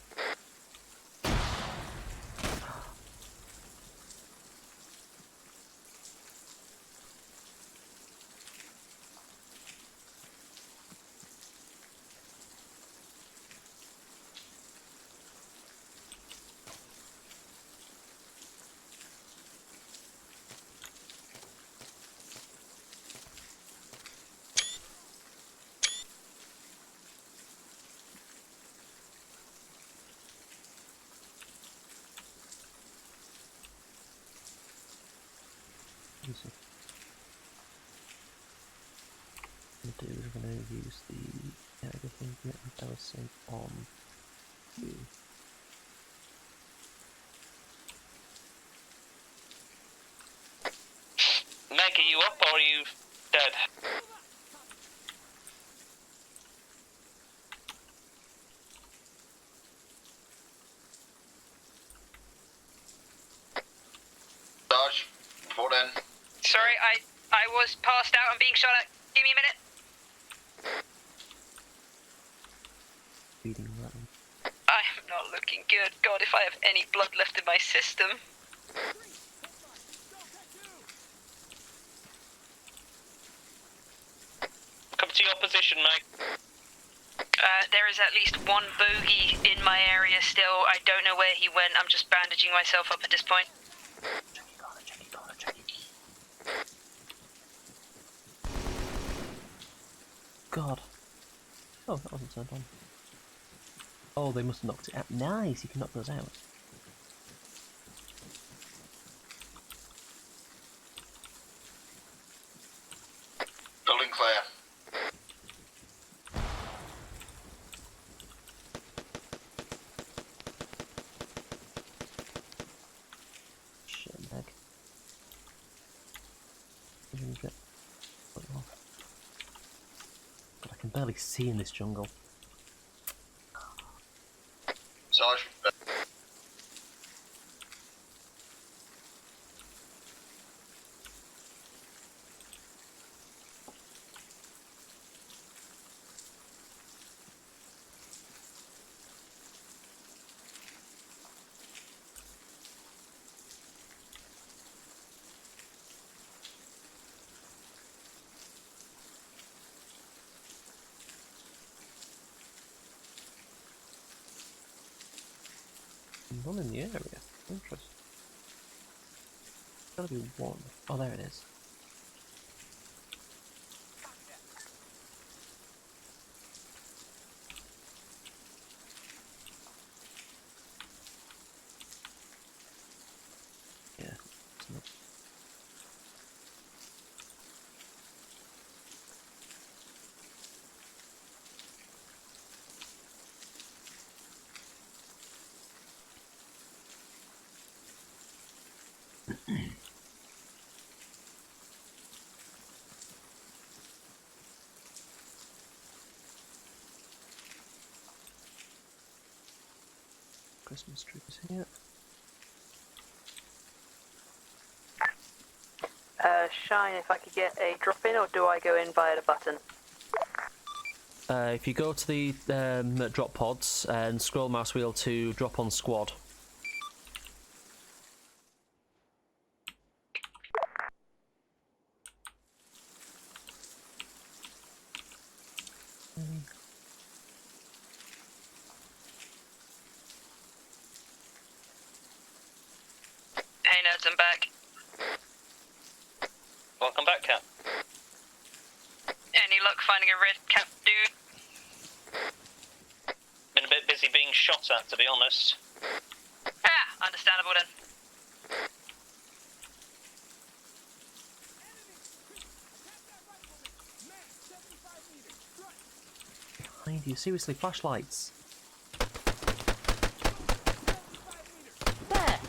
We're going to use the everything that was sent on you. Meg, are you up or are you dead? Dodge, fall in. Sorry, I was passed out and being shot at. Give me a minute. Feeding round. I am not looking good. God, if I have any blood left in my system. Come to your position, Meg. There is at least one bogey in my area still. I don't know where he went. I'm just bandaging myself up at this point. God. Oh, that wasn't turned on. Oh, they must have knocked it out. Nice, you can knock those out. Building clear. Shit, Meg. Didn't get put off. God, I can barely see in this jungle. Sarge. None in the area. Interesting. Gotta be one. Oh, there it is. Yeah. It's not. Christmas trees here. Shine, if I could get a drop in, or do I go in via the button? If you go to the drop pods and scroll mouse wheel to drop on squad. Hey nerds, I'm back. Welcome back, Cap. Any luck finding a red cap dude? Been a bit busy being shot at, to be honest. Ah, understandable then. Behind you, seriously, flashlights. There!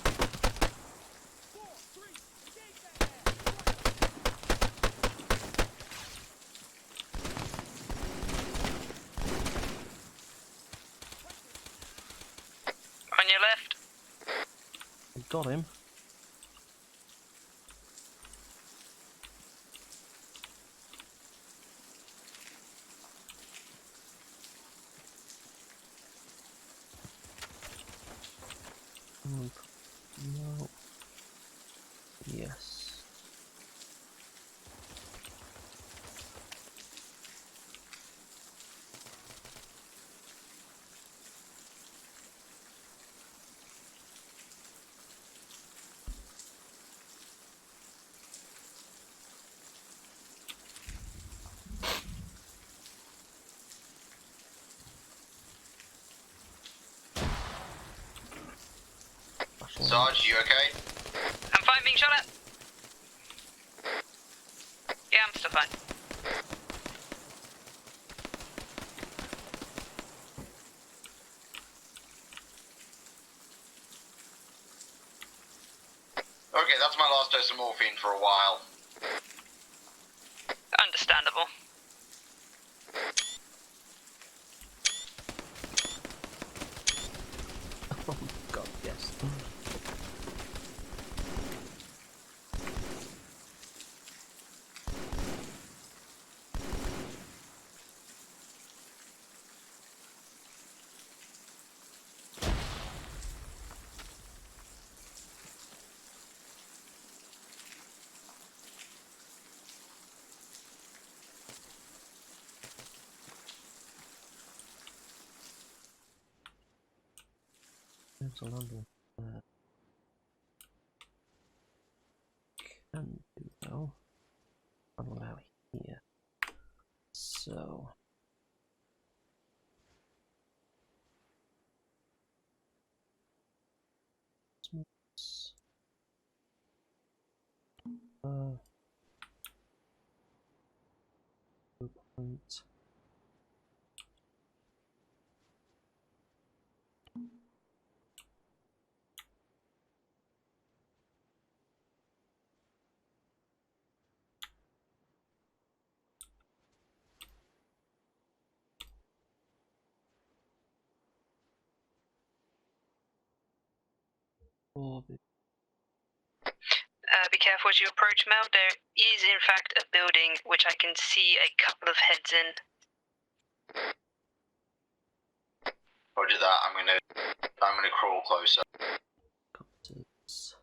On your left. I got him. No. Yes. Sarge, you okay? I'm fine being shot at. Yeah, I'm still fine. Okay, that's my last dose of morphine for a while. Understandable. Oh god, yes. There's a London. Can do though. Allow here. So. Point. Be careful as you approach, Mel. There is, in fact, a building which I can see a couple of heads in. Roger that. I'm gonna crawl closer. Copters.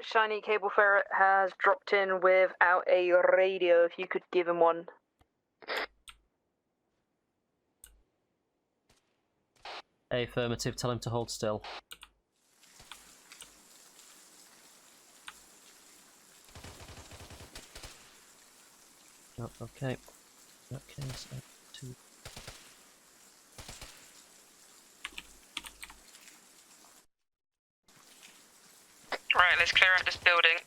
Shiny Cable Ferret has dropped in without a radio. If you could give him one. Affirmative, tell him to hold still. Oh, okay. In that case, I have to. Right, let's clear out this building.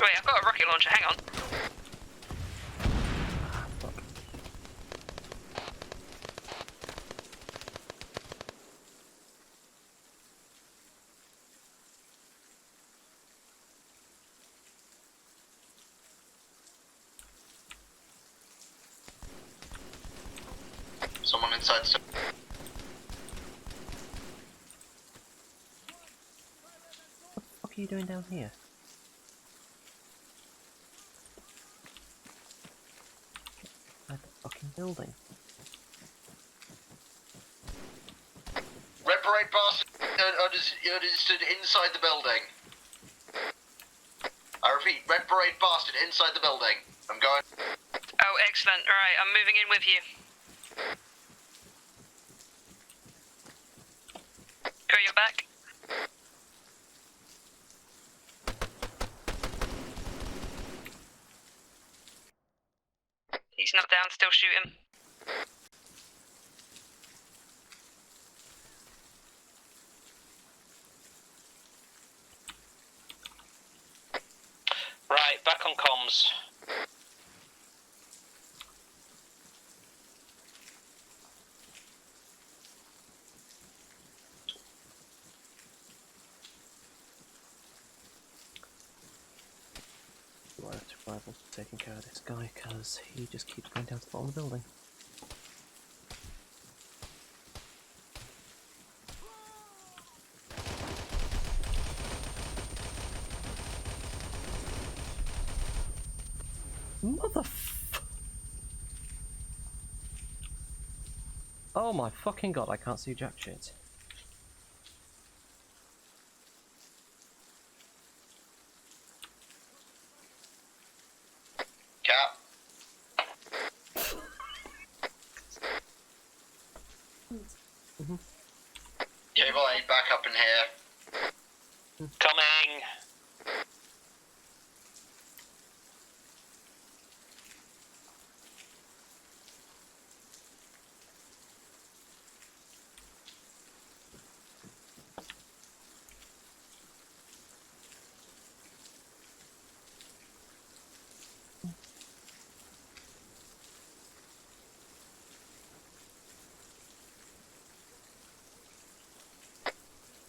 Wait, I've got a rocket launcher, hang on. inside. So What are you doing down here? At the fucking building. Red Parade bastard understood inside the building. I repeat, Red Parade bastard inside the building. I'm going. Oh, excellent. Alright, I'm moving in with you. Go, you're back. He's not down, still shoot him. Right, back on comms. Right, rival taking care of this guy because he just keeps going down to the bottom of the building. Oh my fucking god, I can't see jack shit. Cap. Cable, I need backup in here. Coming.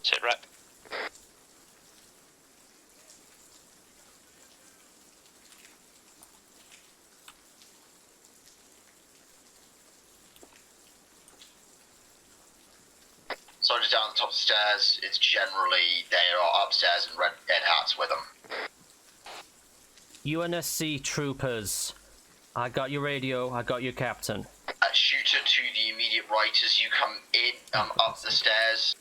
Sit rep. Soldiers down the top of the stairs. It's generally they are upstairs and red hats with them. UNSC troopers. I got your radio, I got your captain. Shooter to the immediate right as you come in, up the stairs.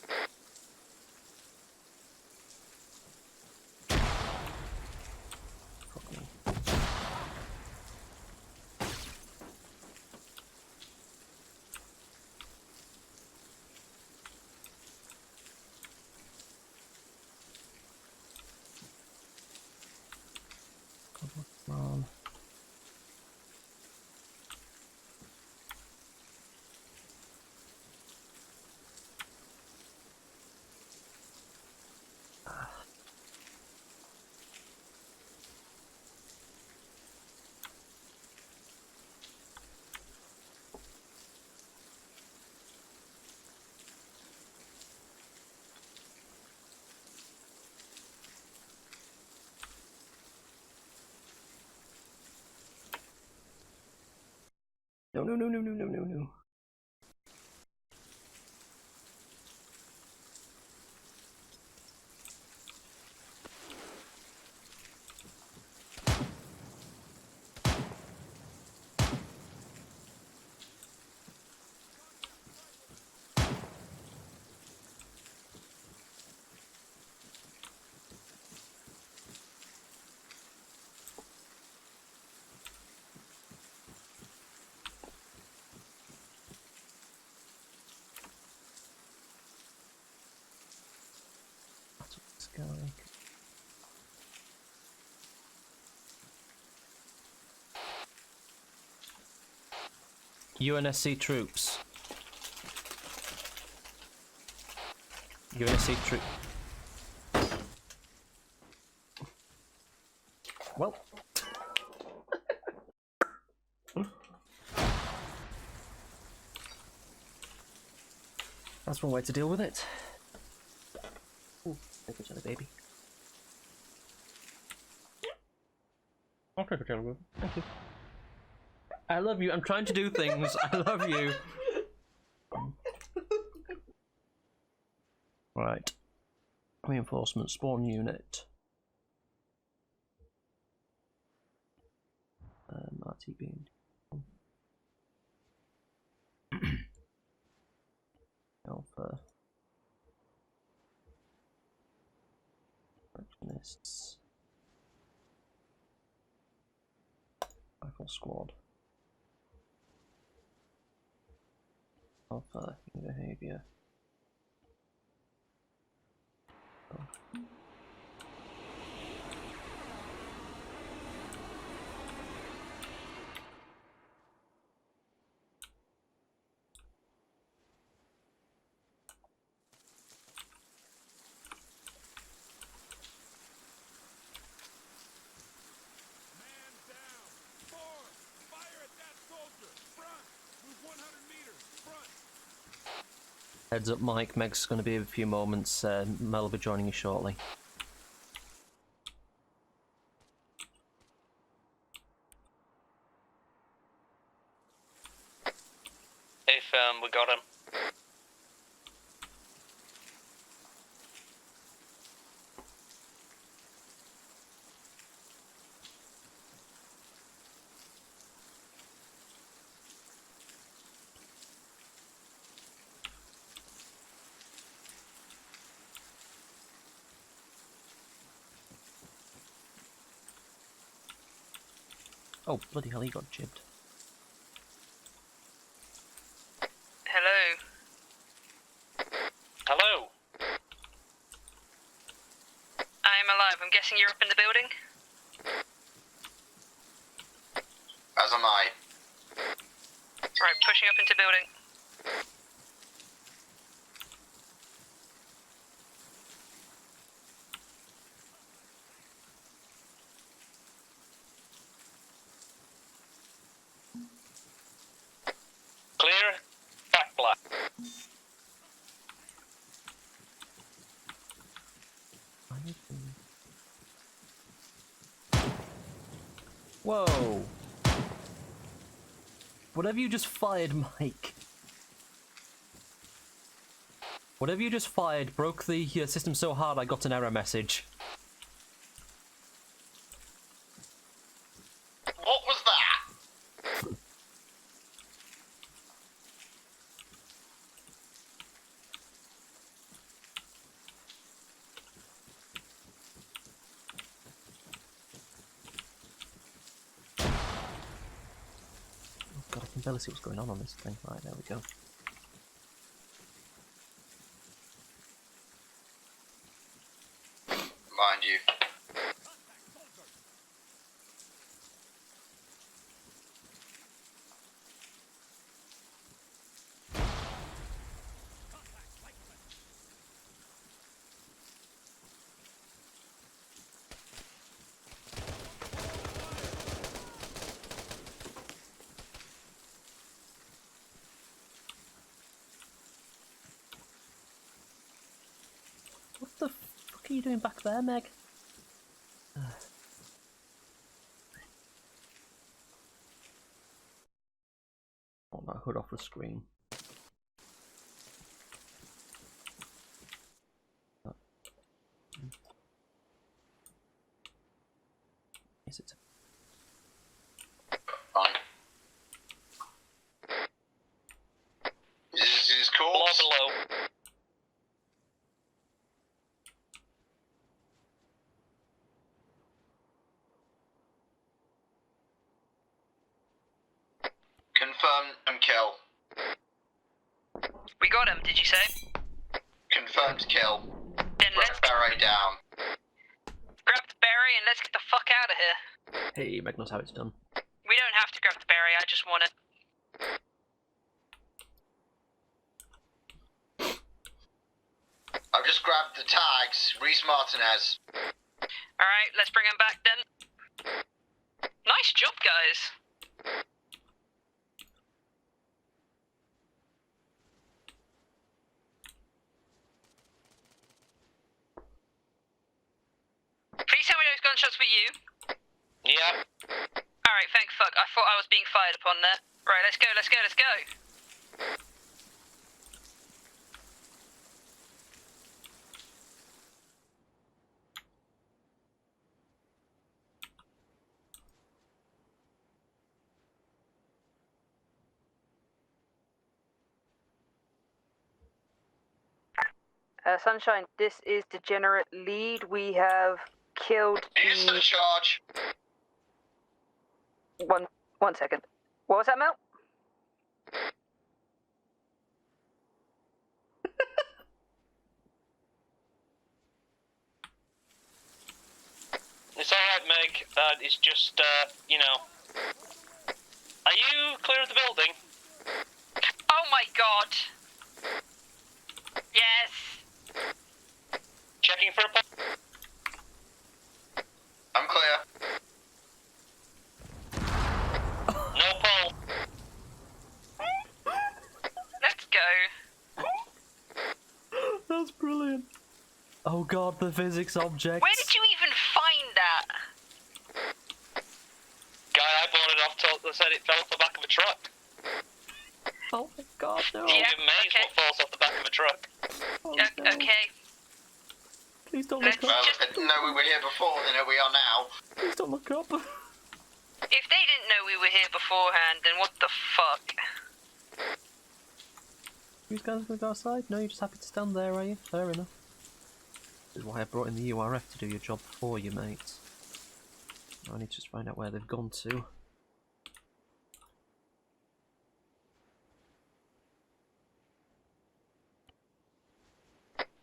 Come on. No, no, no, no, no, no, no, no. Guy. UNSC troops. UNSC troop. Well. That's one way to deal with it. Ooh, take each other, baby. I'll take a baby. Thank you. I love you. I'm trying to do things. I love you. Right. Reinforcement spawn unit. RTB. Alpha. Fractionists. Rifle squad. Alpha behavior. Oh. Heads up, Mike. Meg's going to be a few moments. Mel will be joining you shortly. If we got him. Oh, bloody hell, he got jibbed. Hello. Hello. I'm alive. I'm guessing you're up in the building? As am I. Right, pushing up into building. Clear. Back black. Whoa! Whatever you just fired, Mike. Whatever you just fired broke the system so hard I got an error message. What was that? God, I can barely see what's going on this thing. Right, there we go. Mind you. What the fuck are you doing back there, Meg? Want that hood off the screen. Is it? Fine. This is course. Below. Confirm and kill. We got him, did you say? Confirmed kill. Then let's Barry down. grab the berry and let's get the fuck out of here. Hey, Meg knows how it's done. We don't have to grab the berry, I just want it. I've just grabbed the tags. Reese Martinez. Alright, let's bring him back then. Nice job, guys. Please tell me those gunshots were you. Yeah. Alright, thank fuck. I thought I was being fired upon there. Right, let's go, let's go, let's go. Sunshine, this is Degenerate Lead. We have killed Instant charge. One second. What was that, Mel? It's alright, Meg. It's just, you know. Are you clear of the building? Oh my god! Yes! Checking for a pop. I'm clear. No pole. Let's go. That's brilliant. Oh god, the physics objects. Where did you even find that? Guy I bought it off said it fell off the back of a truck. Oh my god, no. Yeah, You're amazed okay. what falls off the back of a truck. Oh, no. Okay. Please don't Let's look up. Well, if they didn't know we were here before, they know we are now. Please don't look up. If they didn't know we were here beforehand, then what the fuck? You guys gonna go outside? No, you're just happy to stand there, are you? Fair enough. This is why I brought in the URF to do your job for you, mates. Now I need to just find out where they've gone to.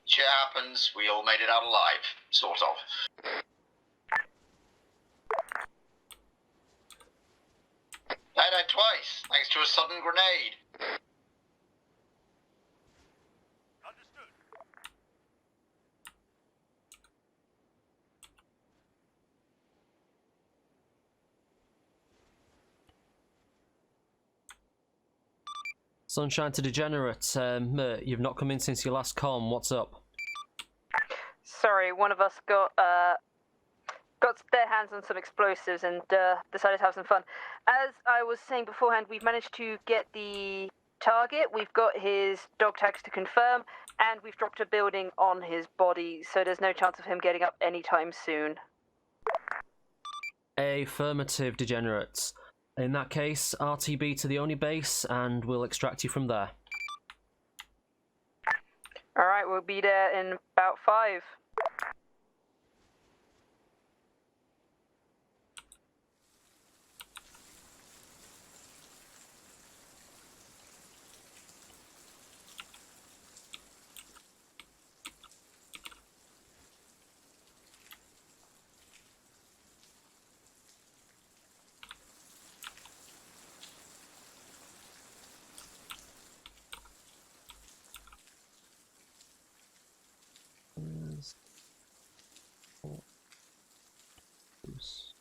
Shit happens, we all made it out alive. Sort of. I died twice, thanks to a sudden grenade. Sunshine to Degenerate, you've not come in since your last comm, what's up? Sorry, one of us got their hands on some explosives and decided to have some fun. As I was saying beforehand, we've managed to get the target, we've got his dog tags to confirm, and we've dropped a building on his body, so there's no chance of him getting up anytime soon. Affirmative, Degenerates. In that case, RTB to the Oni base, and we'll extract you from there. Alright, we'll be there in about 5. Zeus.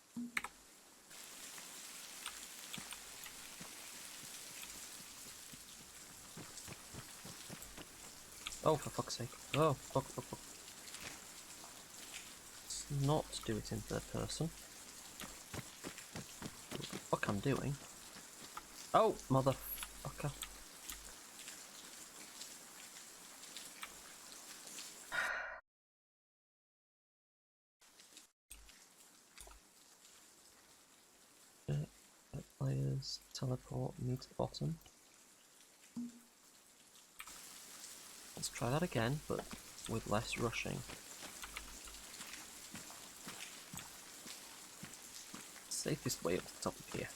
Oh, for fuck's sake. Oh, fuck. Let's not do it in third person. What the fuck I'm doing? Oh, motherfucker. Players teleport me to the bottom. Let's try that again, but with less rushing. Safest way up to the top of here.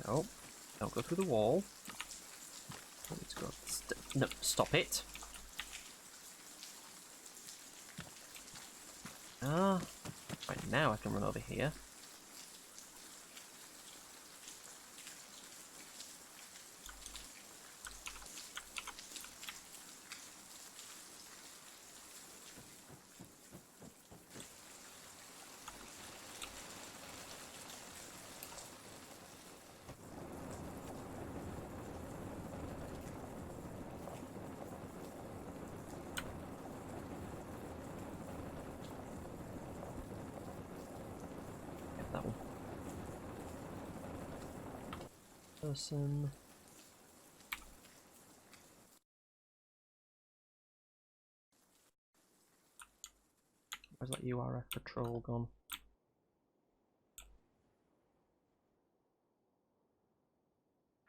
No, don't go through the wall. Let's go. No, stop it. Ah, right now I can run over here. That one. Person. Where's that URF patrol gone?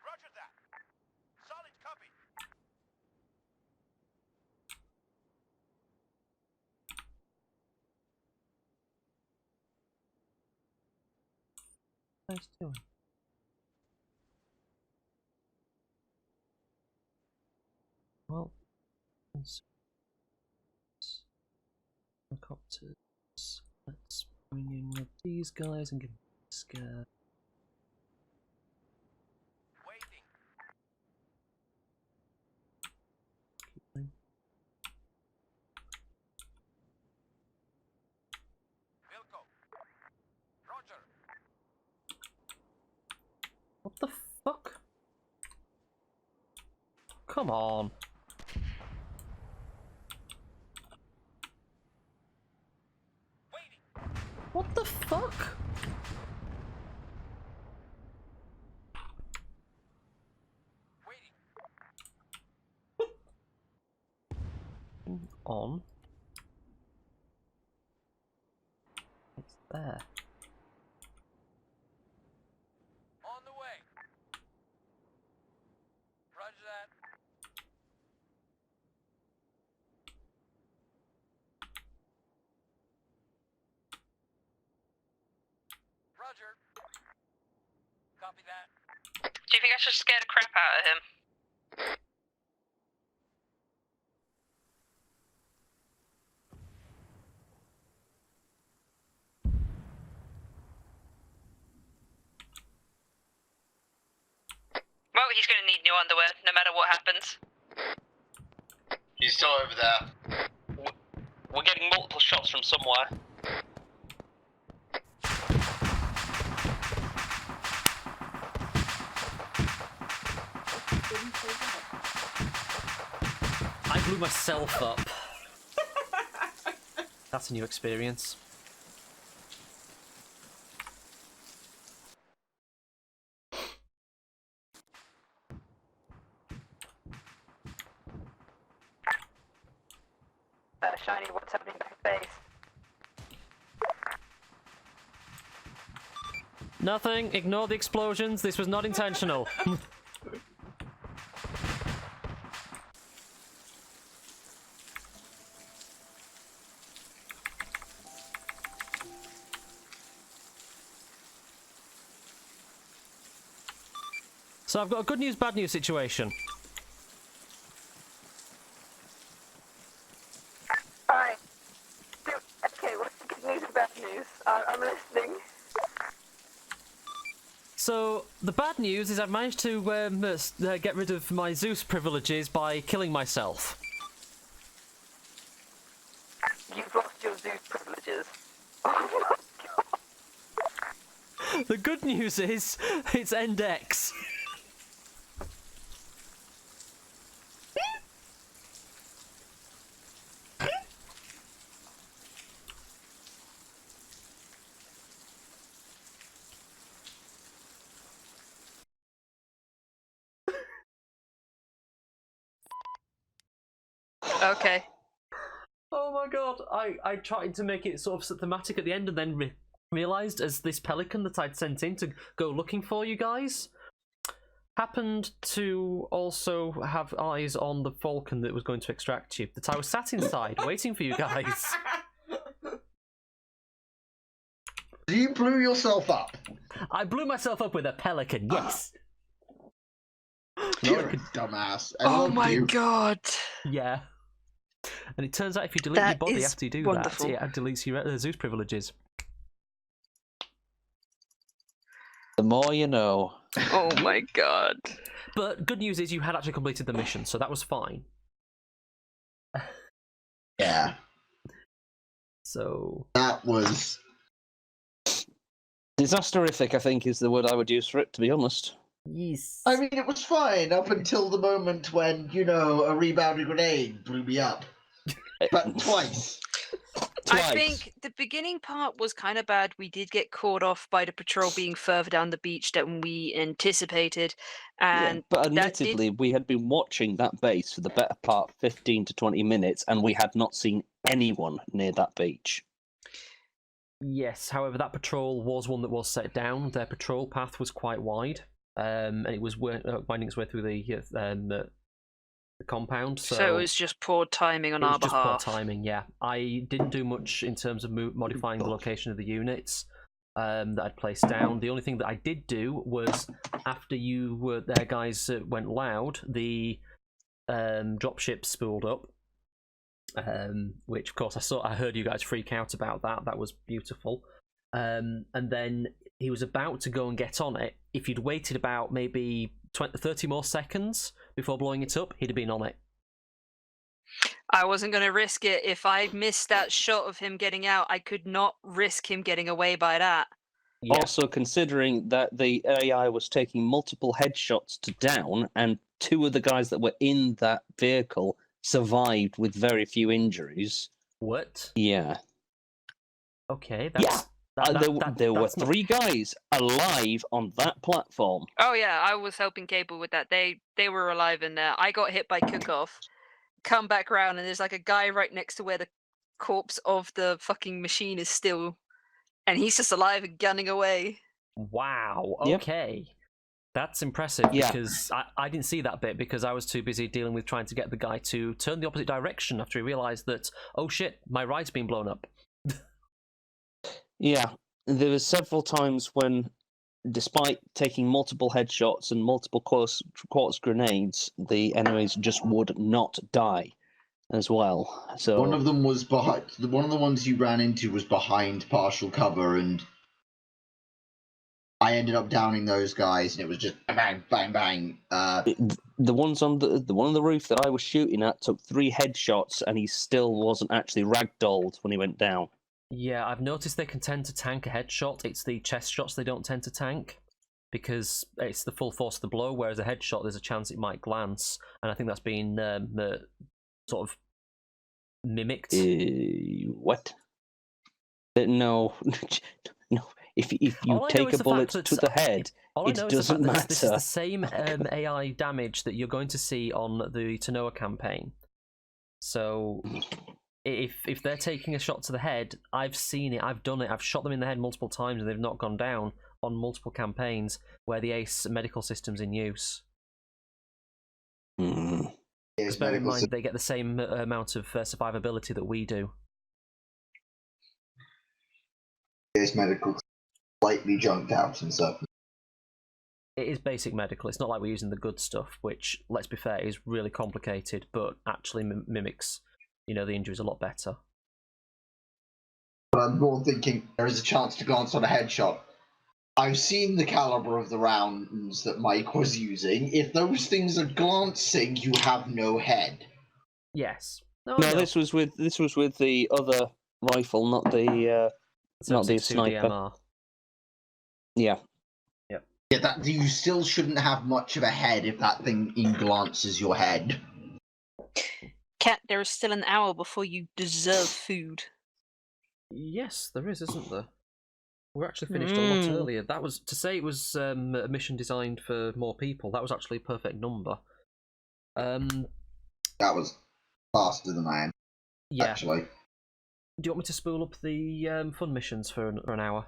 Roger that. Solid copy. What's he doing? Well, helicopters. Let's bring in one of these guys and give them a scare. Waiting. Wilco. Roger. What the fuck? Come on. Waiting. What the fuck? Waiting. On. It's there. On the way. Roger that. Roger. Copy that. Do you think I should scare the crap out of him? Well, he's going to need new underwear, no matter what happens. He's still over there. We're getting multiple shots from somewhere. I blew myself up. That's a new experience. Shiny, what's happening back at base? Nothing. Ignore the explosions. This was not intentional. So I've got a good news, bad news situation. Alright. Okay, what's the good news and bad news? I'm listening. So the bad news is I've managed to get rid of my Zeus privileges by killing myself. You've lost your Zeus privileges. Oh my god. The good news is it's End X. Okay. Oh my god, I tried to make it sort of thematic at the end and then realised as this pelican that I'd sent in to go looking for you guys happened to also have eyes on the falcon that was going to extract you, that I was sat inside waiting for you guys. You blew yourself up. I blew myself up with a pelican, yes. You're a dumbass. I Oh love my you. god. Yeah. And it turns out if you delete your That body is after you do wonderful. that, it deletes your Zeus privileges. The more you know. Oh my god. But good news is you had actually completed the mission, so that was fine. Yeah. So That was... Disasterific, I think, is the word I would use for it, to be honest. yes. I mean, it was fine up until the moment when, you know, a rebounding grenade blew me up. But twice. I think the beginning part was kind of bad. We did get caught off by the patrol being further down the beach than we anticipated, and Yeah, but that admittedly, we had been watching that base for the better part of 15 to 20 minutes, and we had not seen anyone near that beach. Yes, however, that patrol was one that was set down. Their patrol path was quite wide, and it was winding its way through the compound. So it was just poor timing on it our was just behalf. poor timing. Yeah, I didn't do much in terms of modifying the location of the units that I'd placed down. The only thing that I did do was after you were there, guys, went loud. The dropship spooled up. Which of course I heard you guys freak out about that. That was beautiful. And then he was about to go and get on it. If you'd waited about maybe 30 more seconds before blowing it up, he'd have been on it. I wasn't going to risk it. If I missed that shot of him getting out, I could not risk him getting away by that. Yeah. Also, considering that the AI was taking multiple headshots to down, and 2 of the guys that were in that vehicle survived with very few injuries. What? Yeah. Okay. There were 3 guys alive on that platform. Oh yeah, I was helping Cable with that. They were alive in there. I got hit by Cook-Off. Come back around and there's like a guy right next to where the corpse of the fucking machine is still, and he's just alive and gunning away. Wow. Yep. Okay. That's impressive because I didn't see that bit because I was too busy dealing with trying to get the guy to turn the opposite direction after he realised that, oh shit, my ride's been blown up. Yeah, there were several times when, despite taking multiple headshots and multiple quartz grenades, the enemies just would not die as well. So one of them was behind. One of the ones you ran into was behind partial cover, and I ended up downing those guys, and it was just bang, bang, bang. The ones on the one on the roof that I was shooting at took 3 headshots, and he still wasn't actually ragdolled when he went down. Yeah, I've noticed they can tend to tank a headshot. It's the chest shots they don't tend to tank because it's the full force of the blow, whereas a headshot, there's a chance it might glance, and I think that's been sort of mimicked. What? No, no. If you take a bullet to the head, it doesn't matter. This is the same AI damage that you're going to see on the Tanoa campaign. So if they're taking a shot to the head, I've seen it, I've done it, I've shot them in the head multiple times and they've not gone down on multiple campaigns where the ACE medical system's in use. Just bear in mind they get the same amount of survivability that we do. ACE medical slightly junked out and stuff. It is basic medical. It's not like we're using the good stuff, which, let's be fair, is really complicated, but actually mimics, the injuries a lot better. But I'm more thinking there is a chance to glance on a headshot. I've seen the caliber of the rounds that Mike was using. If those things are glancing, you have no head. Yes. No, this was with the other rifle, not the sniper. DMR. Yeah. Yeah, that you still shouldn't have much of a head if that thing glances your head. Cat, there is still an hour before you deserve food. Yes, there is, isn't there? We're actually finished a lot earlier. That was to say it was a mission designed for more people. That was actually a perfect number. That was faster than I am. Yeah. Actually. Do you want me to spool up the fun missions for an hour?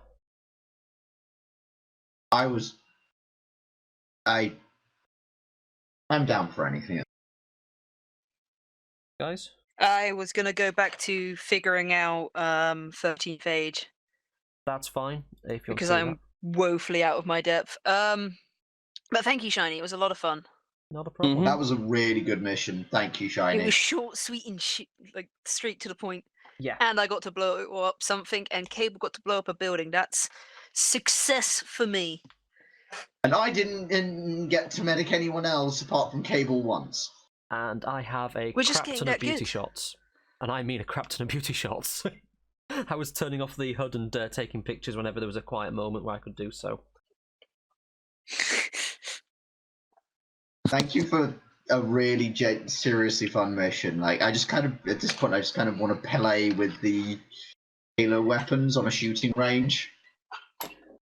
I'm down for anything. Guys? I was going to go back to figuring out 13th Age. That's fine. If you because I'm woefully out of my depth. But thank you, Shiny. It was a lot of fun. Not a problem. Mm-hmm. That was a really good mission. Thank you, Shiny. It was short, sweet, and like straight to the point. Yeah. And I got to blow up something, and Cable got to blow up a building. That's success for me. And I didn't get to medic anyone else apart from Cable once. And I have a crap ton of beauty shots. And I mean a crap ton of beauty shots. I was turning off the HUD and taking pictures whenever there was a quiet moment where I could do so. Thank you for a really seriously fun mission. Like, at this point, I just kind of want to play with the Halo weapons on a shooting range.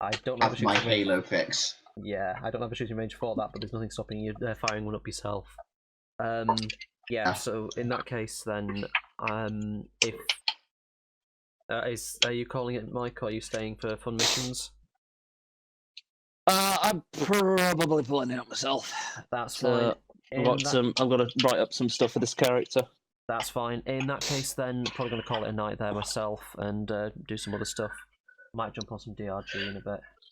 I don't have my Halo fix. Yeah, I don't have a shooting range for that, but there's nothing stopping you firing one up yourself. Yeah, so in that case, then, if Are you calling it, Mike, or are you staying for fun missions? I'm probably pulling it out myself. That's fine. I've got to write up some stuff for this character. That's fine. In that case, then, probably going to call it a night there myself and do some other stuff. Might jump on some DRG in a bit.